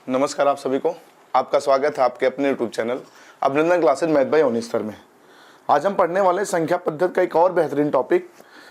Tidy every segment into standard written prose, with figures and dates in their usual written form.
नमस्कार आप सभी को, आपका स्वागत है आपके अपने यूट्यूब चैनल अभिनंदन क्लासेज मैथ बाय ओनिस सर में। आज हम पढ़ने वाले संख्या पद्धति का एक और बेहतरीन टॉपिक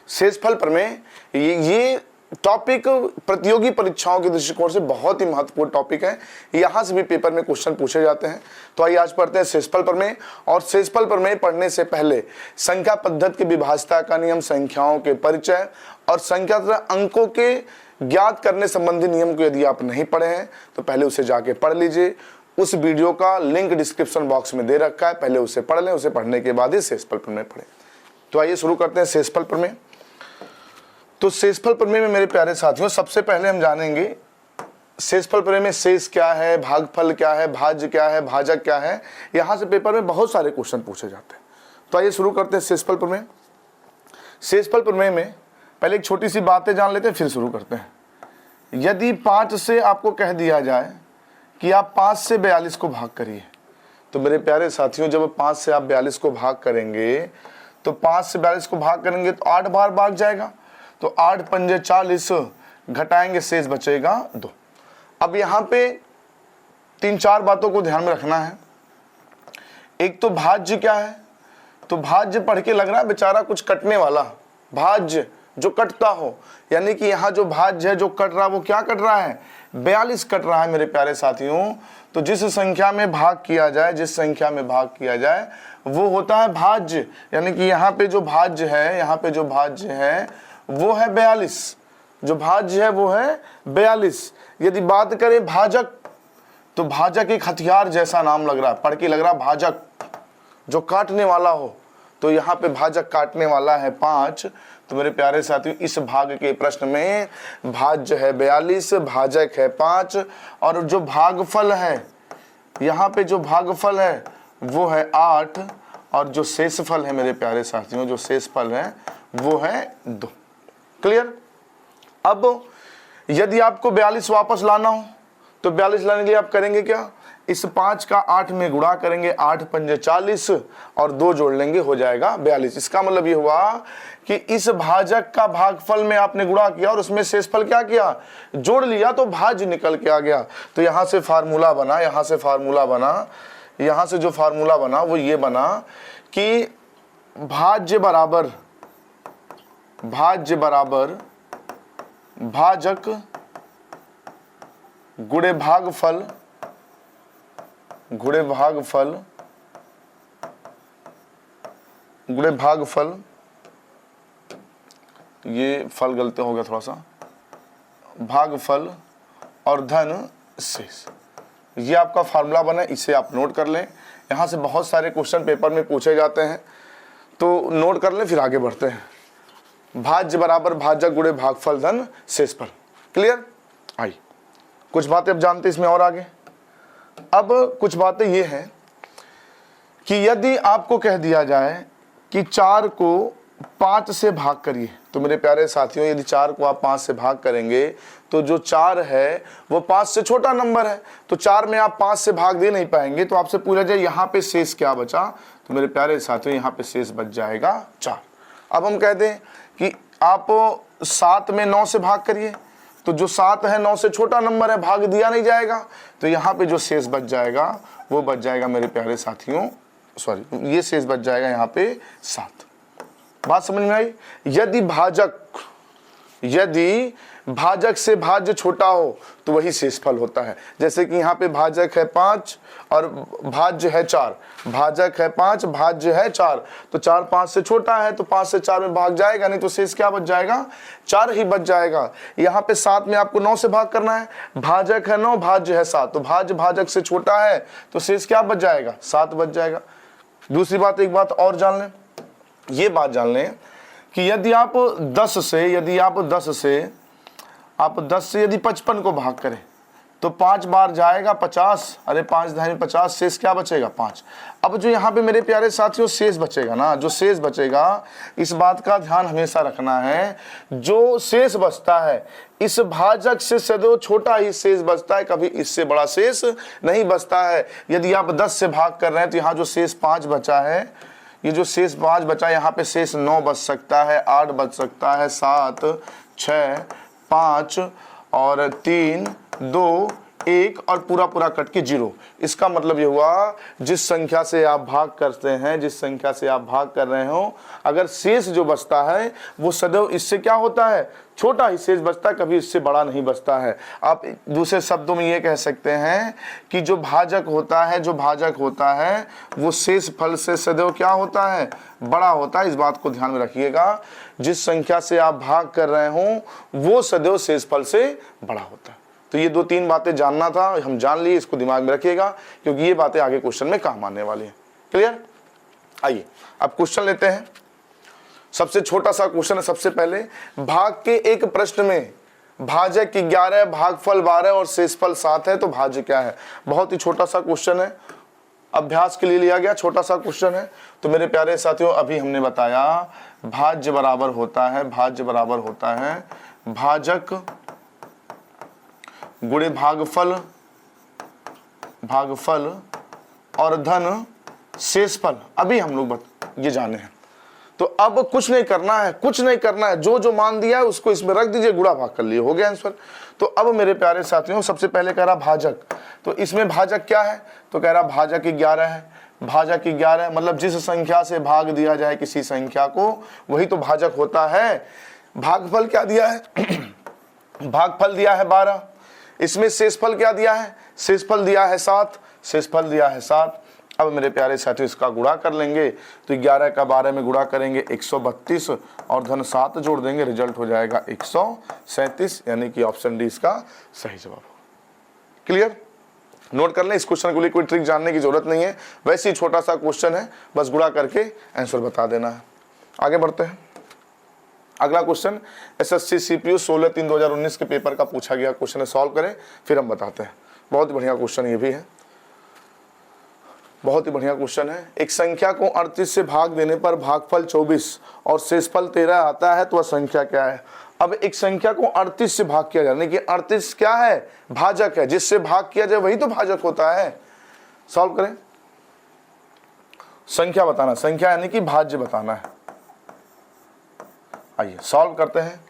शेषफल प्रमेय। ये टॉपिक प्रतियोगी परीक्षाओं के दृष्टिकोण से बहुत ही महत्वपूर्ण टॉपिक है। यहाँ से भी पेपर में क्वेश्चन पूछे जाते हैं। तो आइए आज पढ़ते हैं शेषफल प्रमेय। और शेषफल प्रमेय पढ़ने से पहले संख्या पद्धति की विभाज्यता का नियम, संख्याओं के परिचय और संख्या तथा अंकों के ज्ञात करने संबंधी नियम को यदि आप नहीं पढ़े हैं तो पहले उसे जाके पढ़ लीजिए। उस वीडियो का लिंक डिस्क्रिप्शन बॉक्स में दे रखा है, पहले उसे पढ़ लें। उसे पढ़ने के बाद ही शेषफल प्रमेय पढ़ें। तो आइए शुरू करते हैं शेषफल प्रमेय। तो शेषफल प्रमेय में मेरे प्यारे साथियों, सबसे पहले हम जानेंगे शेषफल प्रमेय में शेष क्या है, भागफल क्या है, भाज्य क्या है, भाजक क्या है। यहाँ से पेपर में बहुत सारे क्वेश्चन पूछे जाते हैं। तो आइए शुरू करते हैं शेषफल प्रमेय। शेषफल प्रमेय में पहले एक छोटी सी बातें जान लेते हैं, फिर शुरू करते हैं। यदि 5 से आपको कह दिया जाए कि आप 5 से 42 को भाग करिए, तो मेरे प्यारे साथियों जब 5 से आप 42 को भाग करेंगे तो 5 से 42 को भाग करेंगे तो 8 बार भाग जाएगा। तो 8 पंजे 40, घटाएंगे शेष बचेगा 2। अब यहाँ पे 3-4 बातों को ध्यान में रखना है। एक तो भाज्य क्या है, तो भाज्य पढ़ के लग रहा है बेचारा कुछ कटने वाला, भाज्य जो कटता हो, यानी कि यहाँ जो भाज्य है जो कट रहा है वो क्या कट रहा है, 42 कट रहा है मेरे प्यारे साथियों। तो जिस संख्या में भाग किया जाए, जिस संख्या में भाग किया जाए वो होता है भाज्य। यानी कि यहाँ पे जो भाज्य है, यहाँ पे जो भाज्य है वो है 42। जो भाज्य है वो है 42। यदि बात करें भाजक, तो भाजक एक हथियार जैसा नाम लग रहा है, पढ़ के लग रहा है भाजक जो काटने वाला हो। तो यहाँ पे भाजक काटने वाला है 5। तो मेरे प्यारे साथियों इस भाग के प्रश्न में भाज्य है 42, भाजक है 5 और जो भागफल है, यहाँ पे जो भागफल है वो है 8 और जो शेषफल है मेरे प्यारे साथियों, जो शेषफल है वो है 2। क्लियर। अब यदि आपको 42 वापस लाना हो तो 42 लाने के लिए आप करेंगे क्या, इस 5 का 8 में गुणा करेंगे, 8 पंजे 40 और 2 जोड़ लेंगे, हो जाएगा 42। इसका मतलब ये हुआ कि इस भाजक का भागफल में आपने गुणा किया और उसमें शेषफल क्या किया, जोड़ लिया, तो भाज्य निकल के आ गया। तो यहाँ से फार्मूला बना, यहाँ से फार्मूला बना, यहाँ से जो फार्मूला बना वो ये बना कि भाज्य बराबर भाजक गुणे भागफल गुणे भागफल, ये फल गलती हो गया थोड़ा सा, भागफल और धन शेष। ये आपका फार्मूला बना, इसे आप नोट कर लें। यहाँ से बहुत सारे क्वेश्चन पेपर में पूछे जाते हैं, तो नोट कर लें, फिर आगे बढ़ते हैं। भाज्य बराबर भाजक गुणे भागफल धन शेषफल। क्लियर। आई कुछ बातें अब जानते हैं इसमें और आगे। अब कुछ बातें ये हैं कि यदि आपको कह दिया जाए कि 4 को 5 से भाग करिए, तो मेरे प्यारे साथियों यदि 4 को आप 5 से भाग करेंगे तो जो 4 है वो 5 से छोटा नंबर है, तो 4 में आप 5 से भाग दे नहीं पाएंगे। तो आपसे पूछा जाए यहाँ पे शेष क्या बचा, तो मेरे प्यारे साथियों यहाँ पे शेष बच जाएगा 4। अब हम कह दें कि आप 7 में 9 से भाग करिए, तो जो 7 है 9 से छोटा नंबर है, भाग दिया नहीं जाएगा। तो यहाँ पे जो शेष बच जाएगा वो बच जाएगा मेरे प्यारे साथियों, ये शेष बच जाएगा यहाँ पे 7। बात समझ में आई। यदि भाजक से भाज्य छोटा हो तो वही शेषफल होता है। जैसे कि यहाँ पे भाजक है 5 और भाज्य है 4, भाजक है 5, भाज्य है 4, तो 4 5 से छोटा है, तो 5 से 4 में भाग जाएगा नहीं, तो शेष क्या बच जाएगा, 4 ही बच जाएगा। यहाँ पे 7 में आपको 9 से भाग करना है, भाजक है 9, भाज्य है 7, तो भाज्य भाजक से छोटा है, तो शेष क्या बच जाएगा, 7 बच जाएगा। दूसरी बात, एक बात और जान लें, ये बात जान लें कि यदि आप 10 से यदि 55 को भाग करें तो 5 बार जाएगा 50, अरे 5 धानी 50, शेष क्या बचेगा 5। अब जो यहाँ पे मेरे प्यारे साथियों शेष बचेगा ना, जो शेष बचेगा, इस बात का ध्यान हमेशा रखना है, जो शेष बचता है इस भाजक से सदैव छोटा ही शेष बचता है, कभी इससे बड़ा शेष नहीं बचता है। यदि आप 10 से भाग कर रहे हैं तो यहाँ जो शेष 5 बचा है, ये जो शेष 5 बचा, यहाँ पे शेष 9 बच सकता है, 8 बच सकता है, 7, 6, 5 और 3, 2, 1 और पूरा पूरा कट के 0। इसका मतलब ये हुआ जिस संख्या से आप भाग करते हैं, जिस संख्या से आप भाग कर रहे हो, अगर शेष जो बचता है वो सदैव इससे क्या होता है, छोटा ही शेष बचता है, कभी इससे बड़ा नहीं बचता है। आप दूसरे शब्दों में ये कह सकते हैं कि जो भाजक होता है, जो भाजक होता है वो शेष फल से सदैव क्या होता है, बड़ा होता है। इस बात को ध्यान में रखिएगा, जिस संख्या से आप भाग कर रहे हो वो सदैव शेष फल से बड़ा होता है। तो ये 2-3 बातें जानना था, हम जान लिए, इसको दिमाग में रखिएगा क्योंकि ये बातें आगे क्वेश्चन में काम आने वाली हैं। क्लियर? आइए अब क्वेश्चन लेते हैं। सबसे छोटा सा क्वेश्चन है। सबसे पहले भाग के एक प्रश्न में भाजक 11, भागफल 12 और शेषफल 7 है, तो भाज्य क्या है। बहुत ही छोटा सा क्वेश्चन है, अभ्यास के लिए लिया गया छोटा सा क्वेश्चन है। तो मेरे प्यारे साथियों, अभी हमने बताया भाज्य बराबर होता है, भाज्य बराबर होता है भाजक गुणे भागफल, भागफल और धन शेषफल। अभी हम लोग ये जाने हैं। तो अब कुछ नहीं करना है, कुछ नहीं करना है, जो जो मान दिया है उसको इसमें रख दीजिए, गुणा भाग कर लिए, हो गया आंसर। तो अब मेरे प्यारे साथियों, सबसे पहले कह रहा भाजक, तो इसमें भाजक क्या है, तो कह रहा भाजक 11 है। भाजक 11 मतलब जिस संख्या से भाग दिया जाए किसी संख्या को वही तो भाजक होता है। भागफल क्या दिया है भागफल दिया है 12। इसमें शेषफल क्या दिया है, शेषफल दिया है 7, शेषफल दिया है 7। अब मेरे प्यारे साथियों इसका गुणा कर लेंगे, तो 11 का 12 में गुणा करेंगे 132 और धन 7 जोड़ देंगे, रिजल्ट हो जाएगा 137, यानी कि ऑप्शन डी इसका सही जवाब होगा। क्लियर? नोट कर लें, इस क्वेश्चन के लिए कोई ट्रिक जानने की जरूरत नहीं है, वैसे ही छोटा सा क्वेश्चन है, बस गुणा करके आंसर बता देना है। आगे बढ़ते हैं। अगला क्वेश्चन एसएससी सीपीयू 16/3/2019 के पेपर का पूछा गया क्वेश्चन है, सॉल्व करें फिर हम बताते हैं। बहुत ही बढ़िया क्वेश्चन ये भी है, बहुत ही बढ़िया क्वेश्चन है। एक संख्या को 38 से भाग देने पर भागफल 24 और शेषफल 13 आता है, तो वह संख्या क्या है। अब एक संख्या को 38 से भाग किया जाए, यानी कि 38 क्या है, भाजक है, जिससे भाग किया जाए वही तो भाजक होता है। सॉल्व करें, संख्या बताना, संख्या यानी कि भाज्य बताना है। आइए सॉल्व करते हैं।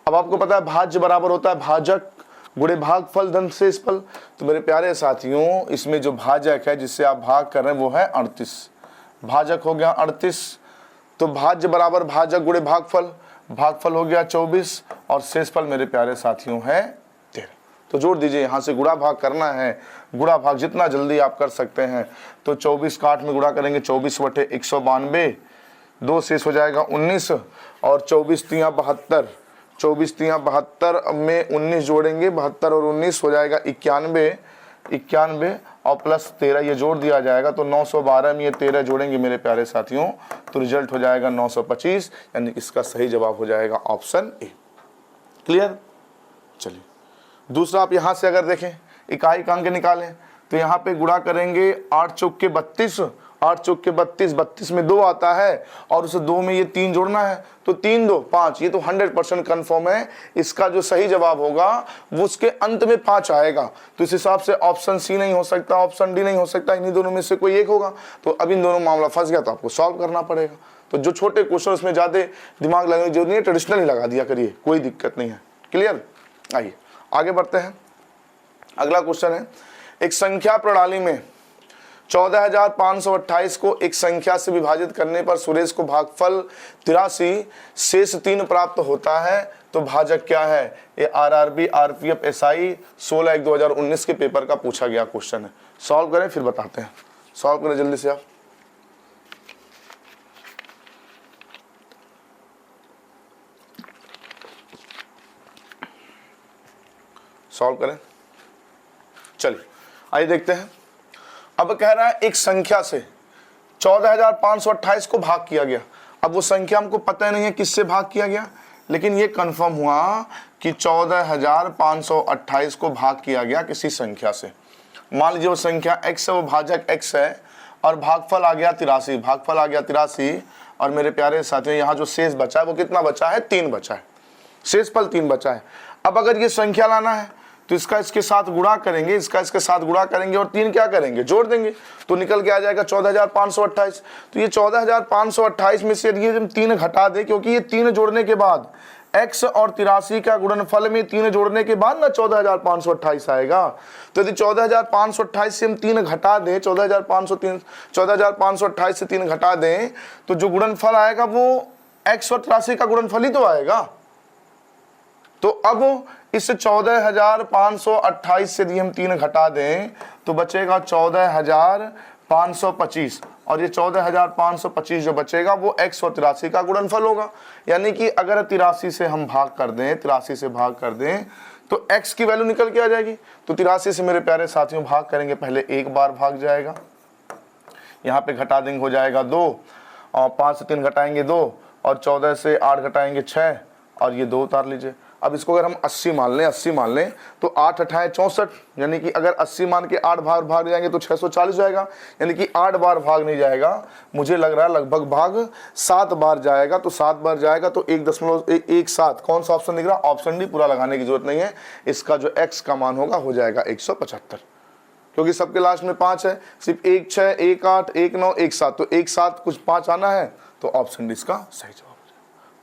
अब आपको पता है भाज्य बराबर होता है भाजक गुणे भागफल धन शेषफल। तो मेरे प्यारे साथियों, इसमें जो भाजक है जिससे आप भाग कर रहे हैं वो है 38, भाजक हो गया 38, तो भाज्य बराबर भाजक गुणे भागफल, भागफल हो गया 24 और शेषफल मेरे प्यारे साथियों है 13। तो जोड़ दीजिए, यहाँ से गुणा भाग करना है, गुणा भाग जितना जल्दी आप कर सकते हैं। तो 24 का 8 में गुणा करेंगे, 24/192, 2 शेष हो जाएगा 19 और 24×3 72, 24×3 में 19 जोड़ेंगे, 72 और 19 हो जाएगा 91 और प्लस 13 ये जोड़ दिया जाएगा, तो 912 में ये 13 जोड़ेंगे मेरे प्यारे साथियों, तो रिजल्ट हो जाएगा 925, यानी इसका सही जवाब हो जाएगा ऑप्शन ए। क्लियर? चलिए दूसरा, आप यहाँ से अगर देखें इकाई का अंक निकालें, तो यहाँ पे गुणा करेंगे 8 चौक के 32, 8 चौक के 32, 32 में 2 आता है और उस 2 में ये 3 जोड़ना है, तो 3 2 5, ये तो 100% कन्फर्म है। इसका जो सही जवाब होगा वो उसके अंत में 5 आएगा, तो इस हिसाब से ऑप्शन सी नहीं हो सकता, ऑप्शन डी नहीं हो सकता, इन्हीं दोनों में से कोई एक होगा। तो अब इन दोनों मामला फंस गया, तो आपको सॉल्व करना पड़ेगा। तो जो छोटे क्वेश्चन उसमें ज़्यादा दिमाग लगाने की जरूरत नहीं है, ट्रेडिशनल ही लगा दिया करिए, कोई दिक्कत नहीं है। क्लियर? आइए आगे बढ़ते हैं। अगला क्वेश्चन है, एक संख्या प्रणाली में 14,528 को एक संख्या से विभाजित करने पर सुरेश को भागफल 83 शेष 3 प्राप्त होता है, तो भाजक क्या है। ये आरआरबी आरपीएफ एसआई 16/1/2019 के पेपर का पूछा गया क्वेश्चन है। सॉल्व करें फिर बताते हैं, सॉल्व करें जल्दी से आप। सॉल्व करें, चलिए आइए देखते हैं। अब कह रहा है एक संख्या से 14,528 को भाग किया गया। अब वो संख्या हमको पता नहीं है किससे भाग किया गया, लेकिन ये कंफर्म हुआ कि 14,528 को भाग किया गया किसी संख्या से। मान लीजिए वो संख्या x है, वो भाजक x है और भागफल आ गया 83, भागफल आ गया 83 और मेरे प्यारे साथियों यहाँ जो शेष बचा है वो कितना बचा है, 3 बचा है, शेषफल 3 बचा है। अब अगर ये संख्या लाना है तो इसका इसके साथ गुणा करेंगे, इसका इसके साथ गुणा करेंगे और 3 क्या करेंगे, जोड़ देंगे, तो निकल के आ जाएगा 14,528। तो ये 14,528 में से यदि हम 3 घटा दे, क्योंकि ये 3 जोड़ने के बाद x और 83 का गुणनफल में 3 जोड़ने के बाद ना 14,528 आएगा। तो यदि 14,528 से हम 3 घटा दें, 14,528 से 3 घटा दें, तो जो गुणनफल आएगा वो x और 83 का गुणनफल ही तो आएगा। तो अब इस 14,528 से यदि हम 3 घटा दें तो बचेगा 14,525, और ये 14,525 जो बचेगा वो x और 83 का गुणनफल होगा। यानी कि अगर 83 से हम भाग कर दें, 83 से भाग कर दें तो x की वैल्यू निकल के आ जाएगी। तो 83 से मेरे प्यारे साथियों भाग करेंगे, पहले एक बार भाग जाएगा, यहाँ पे घटा देंगे हो जाएगा 2, और 5 से 3 घटाएंगे 2, और 14 से 8 घटाएंगे 6, और ये 2 उतार लीजिए। अब इसको अगर हम 80 मान लें, 80 मान लें तो 8 अठाए 64, यानी कि अगर 80 मान के 8 बार भाग जाएंगे तो 640 जाएगा, यानी कि 8 बार भाग नहीं जाएगा, मुझे लग रहा है लगभग भाग 7 बार जाएगा। तो 7 बार जाएगा तो 1.17, कौन सा ऑप्शन दिख रहा? Option D. पूरा लगाने की जरूरत नहीं है, इसका जो x का मान होगा हो जाएगा 175, क्योंकि सबके लास्ट में 5 है, सिर्फ 1 6 1 8 1 9 1 7, तो 1 7 कुछ 5 आना है, तो ऑप्शन डी इसका सही जवाब।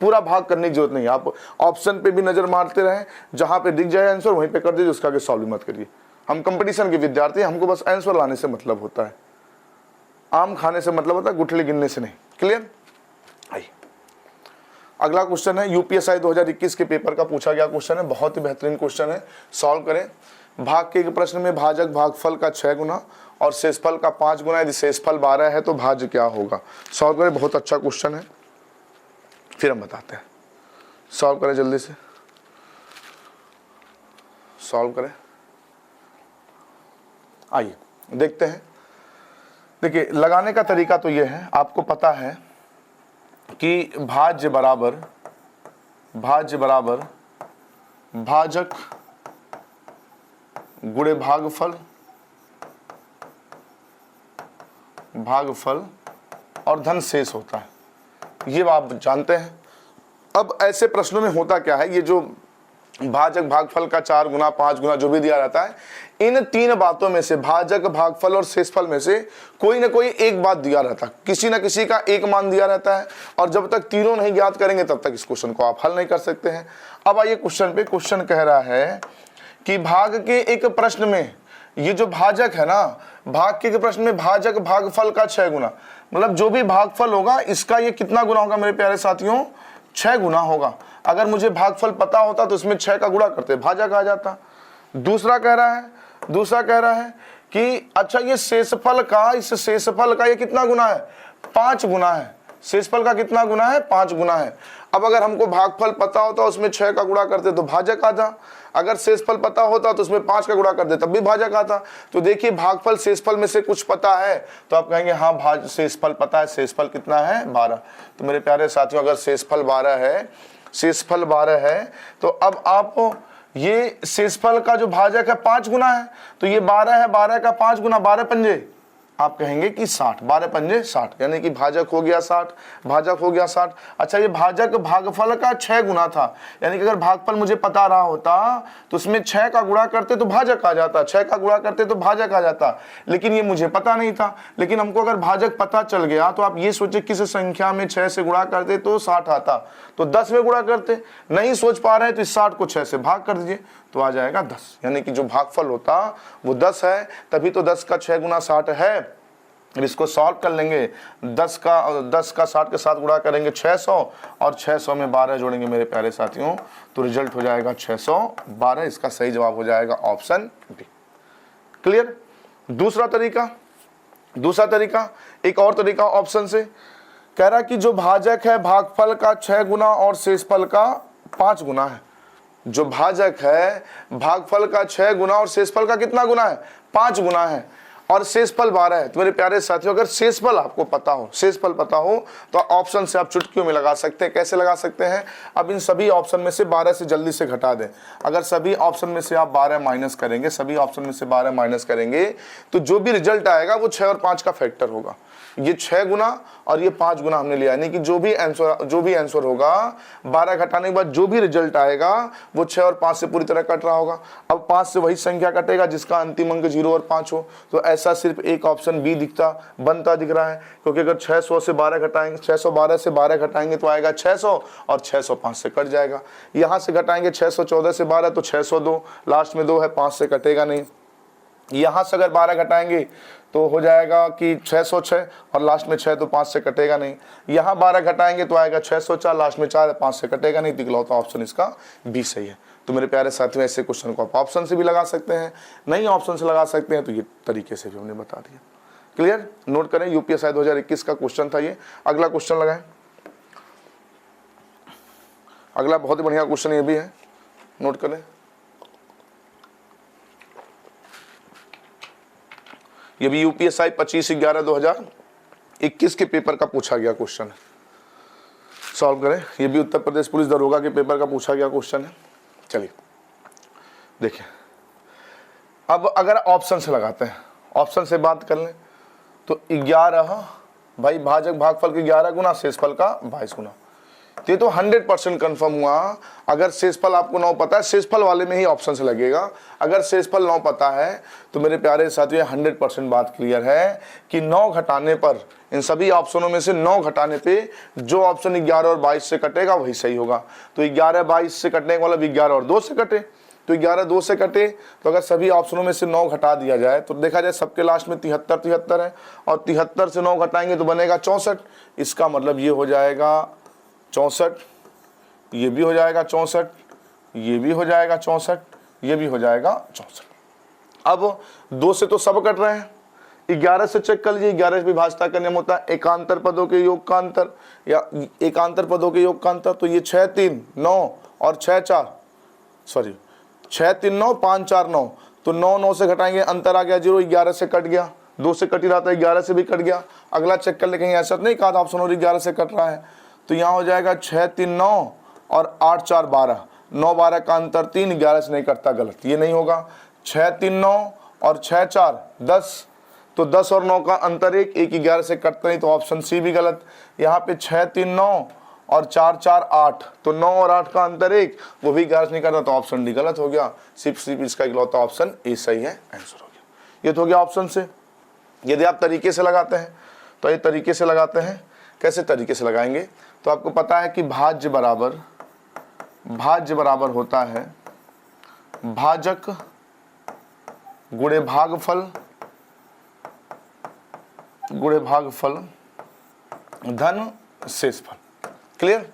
पूरा भाग करने की जरूरत नहीं है, आप ऑप्शन पे भी नजर मारते रहें, जहां पे दिख जाए आंसर वहीं पे कर दीजिए, उसका आगे सॉल्व मत करिए। हम कंपटीशन के विद्यार्थी हैं, हमको बस आंसर लाने से मतलब होता है, आम खाने से मतलब होता है, गुठली गिनने से नहीं। क्लियर? आइए अगला क्वेश्चन है, यूपीएसआई 2021 के पेपर का पूछा गया क्वेश्चन है, बहुत ही बेहतरीन क्वेश्चन है, सॉल्व करें। भाग के एक प्रश्न में भाजक भागफल का 6 गुना और शेषफल का 5 गुना, यदि शेषफल 12 है तो भाज्य क्या होगा? सॉल्व करें, बहुत अच्छा क्वेश्चन है, फिर हम बताते हैं। सॉल्व करें, जल्दी से सॉल्व करें। आइए देखते हैं। देखिए लगाने का तरीका तो यह है, आपको पता है कि भाज्य बराबर भाजक गुणे भागफल और धन शेष होता है, ये आप जानते हैं। अब ऐसे प्रश्नों में होता क्या है, ये जो भाजक भागफल का 4 गुना 5 गुना जो भी दिया जाता है, इन 3 बातों में से, भाजक भागफल और शेषफल में से कोई ना कोई एक बात दिया रहता है, किसी ना किसी का एक मान दिया रहता है, और जब तक तीनों नहीं ज्ञात करेंगे तब तक इस क्वेश्चन को आप हल नहीं कर सकते हैं। अब आइए क्वेश्चन पे, क्वेश्चन कह रहा है कि भाग के एक प्रश्न में ये जो भाजक है ना, भाग के प्रश्न में भाजक भागफल का 6 गुना, मतलब जो भी भागफल होगा इसका ये कितना गुना होगा मेरे प्यारे साथियों? 6 गुना होगा। अगर मुझे भागफल पता होता तो इसमें 6 का गुणा करते, भाजक आ जाता। दूसरा कह रहा है कि अच्छा ये शेषफल का, इस शेषफल का ये कितना गुना है? 5 गुना है। शेषफल का कितना गुना है? 5 गुना है। अब अगर हमको भागफल पता होता उसमें 6 का गुणा करते तो भाजक आता, अगर शेषफल पता होता तो उसमें 5 का गुणा करते तब भी भाजक आता। तो देखिए भागफल शेषफल में से कुछ पता है तो आप कहेंगे हाँ शेषफल पता है, शेषफल कितना है? 12। तो मेरे प्यारे साथियों अगर शेषफल 12 है तो अब आप ये शेषफल का जो भाजक है 5 गुना है, तो ये 12 है, 12 का 5 गुना 12 पंजे, आप कहेंगे कि 60, 12 पंजे 60, यानी कि भाजक हो गया 60, भाजक हो गया 60। अच्छा ये भाजक भागफल का 6 गुना था, यानी कि अगर भागफल मुझे पता रहा होता तो उसमें 6 का गुणा करते तो भाजक आ जाता, 6 का गुणा करते तो भाजक आ जाता, लेकिन ये मुझे पता नहीं था। लेकिन हमको अगर भाजक पता चल गया तो आप ये सोचे किस संख्या में 6 से गुणा करते तो 60 आता, तो 10 में गुणा करते, नहीं सोच पा रहे तो इस 60 को 6 से भाग कर दीजिए तो आ जाएगा 10, यानी कि जो भागफल होता वो 10 है, तभी तो 10 का 6 गुना 60 है। इसको सॉल्व कर लेंगे, 10 का 60 के साथ गुणा करेंगे 600, और 600 में 12 जोड़ेंगे मेरे प्यारे साथियों तो रिजल्ट हो जाएगा 612। इसका सही जवाब हो जाएगा ऑप्शन बी। क्लियर? दूसरा तरीका, एक और तरीका ऑप्शन से कह रहा कि जो भाजक है भागफल का 6 गुना और शेषफल का 5 गुना है। जो भाजक है भागफल का 6 गुना और शेषफल का कितना गुना है? 5 गुना है, और शेषफल 12 है। तो मेरे प्यारे साथियों अगर शेषफल आपको पता हो तो ऑप्शन से आप चुटकियों में लगा सकते हैं। कैसे लगा सकते हैं? अब इन सभी ऑप्शन में से 12 से जल्दी से घटा दें। अगर सभी ऑप्शन में से आप 12 माइनस करेंगे, तो जो भी रिजल्ट आएगा वो 6 और 5 का फैक्टर होगा। ये 6 गुना और ये 5 गुना हमने लिया, यानी कि जो भी आंसर होगा 12 घटाने के बाद जो भी रिजल्ट आएगा वो 6 और 5 से पूरी तरह कट रहा होगा। अब 5 से वही संख्या कटेगा जिसका अंतिम अंक 0 और 5 हो, तो ऐसे ऐसा सिर्फ एक ऑप्शन बी बनता दिख रहा है, क्योंकि अगर 600 से 12 घटाएंगे, 612 से 12 घटाएंगे तो आएगा 600 और 605 से कट जाएगा। यहाँ से घटाएंगे 614 से 12 तो 602, लास्ट में 2 है 5 से कटेगा नहीं। यहाँ से अगर 12 घटाएंगे तो हो जाएगा कि 606 और लास्ट में 6 तो 5 से कटेगा नहीं। यहाँ 12 घटाएंगे तो आएगा 604, लास्ट में 4 है 5 से कटेगा नहीं। तो इकलौता ऑप्शन इसका बी सही है। तो मेरे प्यारे साथियों, ऐसे क्वेश्चन को आप ऑप्शन से भी लगा सकते हैं, नहीं ऑप्शन से लगा सकते हैं, तो ये तरीके से भी हमने बता दिया। क्लियर? नोट करें, यूपीएसआई 2021 का क्वेश्चन था ये। अगला क्वेश्चन लगाएं। अगला बहुत ही बढ़िया क्वेश्चन ये भी है, नोट करें। ये भी यूपीएसआई 25/11/2021 के पेपर का पूछा गया क्वेश्चन है। सॉल्व करें। ये भी उत्तर प्रदेश पुलिस दरोगा के पेपर का पूछा गया क्वेश्चन है। चलिए देखिए, अब अगर ऑप्शन से लगाते हैं, ऑप्शन से बात कर लें तो 11 भाई भाजक भागफल के 11 गुना, शेषफल का 22 गुना। ये तो 100% कंफर्म हुआ। अगर शेषफल आपको 9 पता है, शेषफल वाले में ही ऑप्शन से लगेगा। अगर शेषफल 9 पता है तो मेरे प्यारे साथियों 100% बात क्लियर है कि 9 घटाने पर, इन सभी ऑप्शनों में से 9 घटाने पे जो ऑप्शन 11 और 22 से कटेगा वही सही होगा। तो 11 22 से कटने का मतलब 11 और 2 से कटे, तो 11 2 से कटे। तो अगर सभी ऑप्शनों में से 9 घटा दिया जाए तो देखा जाए सबके लास्ट में 73 है, और 73 से 9 घटाएंगे तो बनेगा 64। इसका मतलब ये हो जाएगा 64, ये भी हो जाएगा 64, ये भी हो जाएगा 64, ये भी हो जाएगा 64। अब 2 से तो सब कट रहे हैं, 11 से चेक कर लीजिए। 11 से विभाजता का नियम होता है एकांतर पदों के योग का अंतर, या एकांतर पदों के योग का अंतर। तो ये 6 3 9 और 6 4 सॉरी 6 3 9 5 4 9, तो 9 9 से घटाएंगे, अंतर आ गया 0, 11 से कट गया, 2 से कट ही रहा था, 11 से भी कट गया। अगला चेक कर ले, कहीं ऐसा नहीं कहा था ऑप्शन और 11 से कट रहा है। तो यहाँ हो जाएगा 6 3 9 और 8 4 12, 9 12 का अंतर 3, 11 से नहीं कटता, गलत, ये नहीं होगा। 6 3 9 और 6 4 10, तो 10 और 9 का अंतर 1, 1 11 से कटता नहीं, तो ऑप्शन सी भी गलत। यहाँ पे 6 3 9 और 4 4 8, तो 9 और 8 का अंतर 1, वो भी 11 से नहीं करता, तो ऑप्शन डी गलत हो गया। सिर्फ इसका इकलौता ऑप्शन ए सही है, आंसर हो गया। ये तो हो गया ऑप्शन से। यदि आप तरीके से लगाते हैं तो ये तरीके से लगाते हैं, कैसे तरीके से लगाएंगे, तो आपको पता है कि भाज्य बराबर होता है भाजक गुणे भागफल धन शेषफल। क्लियर?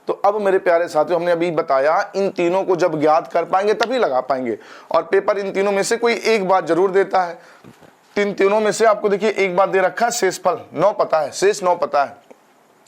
तो अब मेरे प्यारे साथियों, हमने अभी बताया इन तीनों को जब ज्ञात कर पाएंगे तभी लगा पाएंगे, और पेपर इन तीनों में से कोई एक बात जरूर देता है। इन तीनों में से आपको देखिए एक बात दे रखा है, शेषफल 9 पता है, शेष 9 पता है,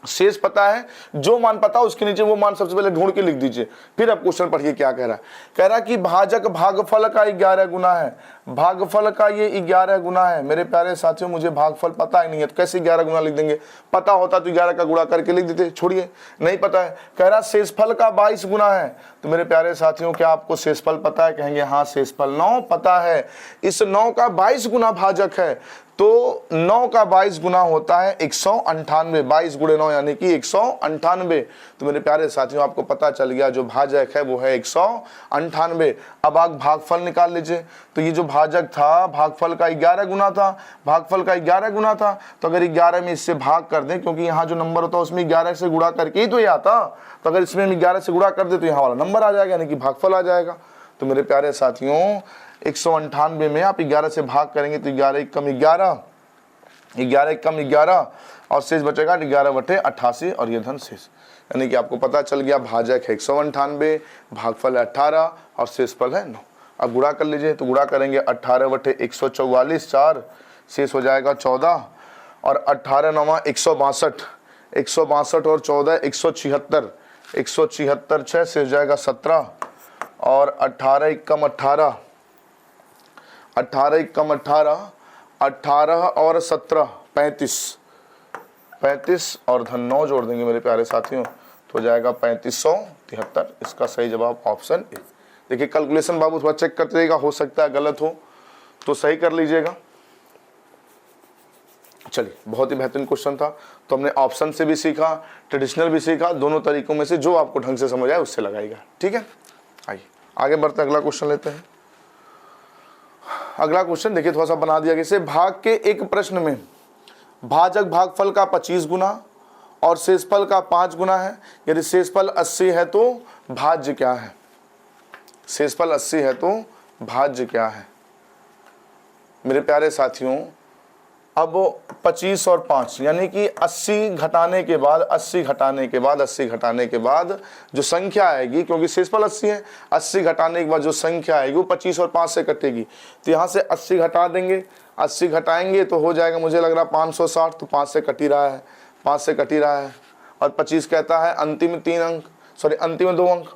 शेष पता है, जो मान पता है उसके नीचे वो मान सबसे पहले ढूंढ के लिख दीजिए। फिर अब क्वेश्चन पढ़िए क्या कह रहा है। कह रहा है कि भाजक भागफल का 11 गुना है, भागफल का ये 11 गुना है। मेरे प्यारे साथियों, मुझे भागफल पता ही नहीं है, तो कैसे 11 गुना लिख देंगे? पता होता तो 11 का गुणा करके लिख देते, छोड़िए, नहीं पता है। कह रहा शेषफल का 22 गुना है। तो मेरे प्यारे साथियों, क्या आपको शेषफल पता है? कहेंगे हाँ शेषफल 9 पता है। इस 9 का 22 गुना भाजक है, तो 9 का 22 गुना होता है 198, 22 गुणे 9 यानी कि 198। तो मेरे प्यारे साथियों, आपको पता चल गया जो भाजक है वो है 198। अब आप भागफल निकाल लीजिए। तो ये जो भाजक था, भागफल का 11 गुना था, भागफल का 11 गुना था, तो अगर 11 में इससे भाग कर दें, क्योंकि यहाँ जो नंबर होता है उसमें 11 से गुणा करके ही तो ये आता, तो अगर इसमें 11 से गुणा कर दे तो यहाँ वाला नंबर आ जाएगा, यानी कि भागफल आ जाएगा। तो मेरे प्यारे साथियों, 198 में आप 11 से भाग करेंगे तो 11 कम 11, 11 कम 11, और शेष बचेगा 11/88, और ये धन शेष। यानी कि आपको पता चल गया भाजक है 198, भागफल है 18 और शेषफल है 9। अब गुणा कर लीजिए, तो गुणा करेंगे 18/144, 4, शेष हो जाएगा 14, और 18 9 162, 162 और 14 176, 176 6, शेष हो जाएगा 17, और 18 कम 18, 18 कम 18, 18 और 17 35, 35 और धन 9 जोड़ देंगे मेरे प्यारे साथियों, तो हो जाएगा 3573। इसका सही जवाब ऑप्शन ए। देखिए कैलकुलेशन बाबू थोड़ा चेक करते रहिएगा, हो सकता है गलत हो तो सही कर लीजिएगा। चलिए, बहुत ही बेहतरीन क्वेश्चन था। तो हमने ऑप्शन से भी सीखा, ट्रेडिशनल भी सीखा, दोनों तरीकों में से जो आपको ढंग से समझ आए उससे लगाइएगा। ठीक है, आइए आगे बढ़ते अगला क्वेश्चन लेते हैं। अगला क्वेश्चन देखिए, थोड़ा सा बना दिया जैसे भाग के एक प्रश्न में भाजक भागफल का 25 गुना और शेषफल का 5 गुना है। यदि शेषफल 80 है तो भाज्य क्या है? शेषफल 80 है तो भाज्य क्या है? मेरे प्यारे साथियों, अब 25 और 5 यानी कि 80 घटाने के बाद 80 घटाने के बाद 80 घटाने के बाद जो संख्या आएगी, क्योंकि शेषफल 80 है, 80 घटाने के बाद जो संख्या आएगी वो 25 और 5 से कटेगी। तो यहाँ से 80 घटा देंगे, 80 घटाएंगे तो हो जाएगा, मुझे लग रहा है 560, तो 5 से कट ही रहा है, 5 से कट ही रहा है। और 25 कहता है अंतिम 3 अंक, सॉरी अंतिम 2 अंक,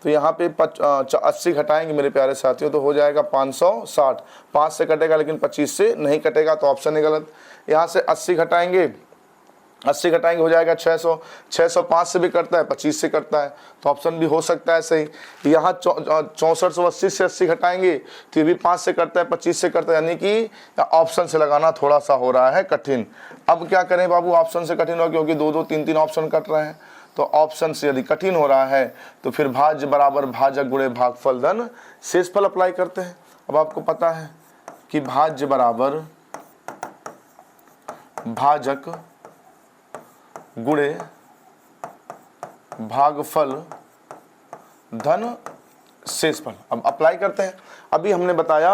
तो यहाँ पे 80 घटाएंगे मेरे प्यारे साथियों तो हो जाएगा 560। 5 से कटेगा लेकिन 25 से नहीं कटेगा, तो ऑप्शन है गलत। यहाँ से 80 घटाएंगे, 80 घटाएंगे हो जाएगा 600। 600 5 से भी करता है, 25 से करता है, तो ऑप्शन भी हो सकता है सही। यहाँ 6480 से 80 घटाएंगे तो ये भी 5 से करता है, 25 से करता है, यानी कि ऑप्शन से लगाना थोड़ा सा हो रहा है कठिन। अब क्या करें बाबू, ऑप्शन से कठिन हो क्योंकि 2 3 3 ऑप्शन कट रहे हैं, तो ऑप्शन से यदि कठिन हो रहा है तो फिर भाज्य बराबर भाजक गुणे भागफल धन शेषफल अप्लाई करते हैं। अब आपको पता है कि भाज्य बराबर भाजक गुणे भागफल धन शेषफल। अब अप्लाई करते हैं। अभी हमने बताया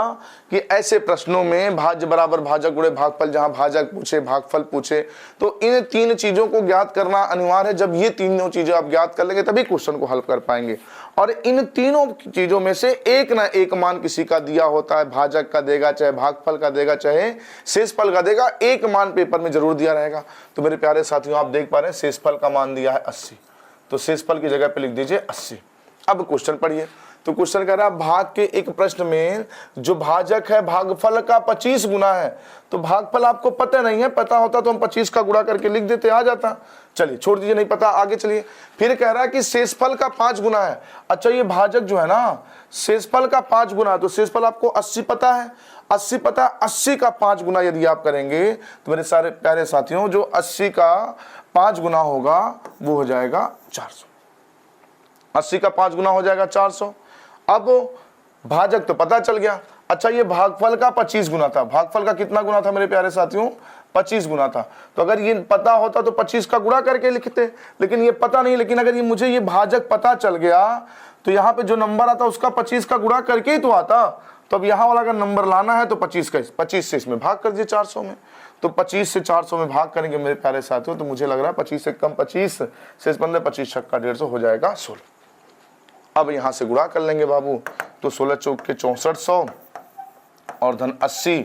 कि ऐसे प्रश्नों में भाज्य बराबर भाजक गुणे भागफल, जहां भाजक पूछे भागफल पूछे, तो इन 3 चीजों को ज्ञात करना अनिवार्य है। जब ये तीनों चीजें आप ज्ञात कर लेंगे तभी क्वेश्चन को हल कर पाएंगे। और इन तीनों चीजों में से एक ना एक मान किसी का दिया होता है, भाजक का देगा, चाहे भागफल का देगा, चाहे शेषफल का देगा, एक मान पेपर में जरूर दिया रहेगा। तो मेरे प्यारे साथियों, आप देख पा रहे हैं शेषफल का मान दिया है 80, तो शेषफल की जगह पे लिख दीजिए 80। अब क्वेश्चन पढ़िए, तो क्वेश्चन कह रहा है भाग के एक प्रश्न में जो भाजक है भागफल का 25 गुना है। तो भागफल आपको पता नहीं है, पता होता तो हम 25 का गुणा करके लिख देते, आ जाता। चलिए छोड़ दीजिए, नहीं पता, आगे चलिए। फिर कह रहा है कि शेषफल का 5 गुना है। अच्छा, ये भाजक जो है ना शेषफल का 5 गुना है, तो शेषफल आपको 80 पता है, 80 पता है, 80 का 5 गुना यदि आप करेंगे तो मेरे सारे प्यारे साथियों जो 80 का 5 गुना होगा वो हो जाएगा 400। 80 का 5 गुना हो जाएगा 400। अब भाजक तो पता चल गया। अच्छा, ये भागफल का 25 गुना था। भागफल का कितना गुना था मेरे प्यारे साथियों? 25 गुना था। तो अगर ये पता होता तो 25 का गुणा करके लिखते, लेकिन ये पता नहीं। लेकिन अगर ये मुझे ये भाजक पता चल गया तो यहाँ पे जो नंबर आता उसका 25 का गुणा करके ही तो आता। तो अब यहाँ वाला अगर नंबर लाना है तो 25 से इसमें भाग कर दिए 400 में। तो 25 से 400 में भाग करेंगे मेरे प्यारे साथियों, तो मुझे लग रहा है 25 से कम 25 से 15, 25 छक्का 150 हो जाएगा 16। अब यहां से गुणा कर लेंगे बाबू, तो 16 चौक के 6400 और धन 80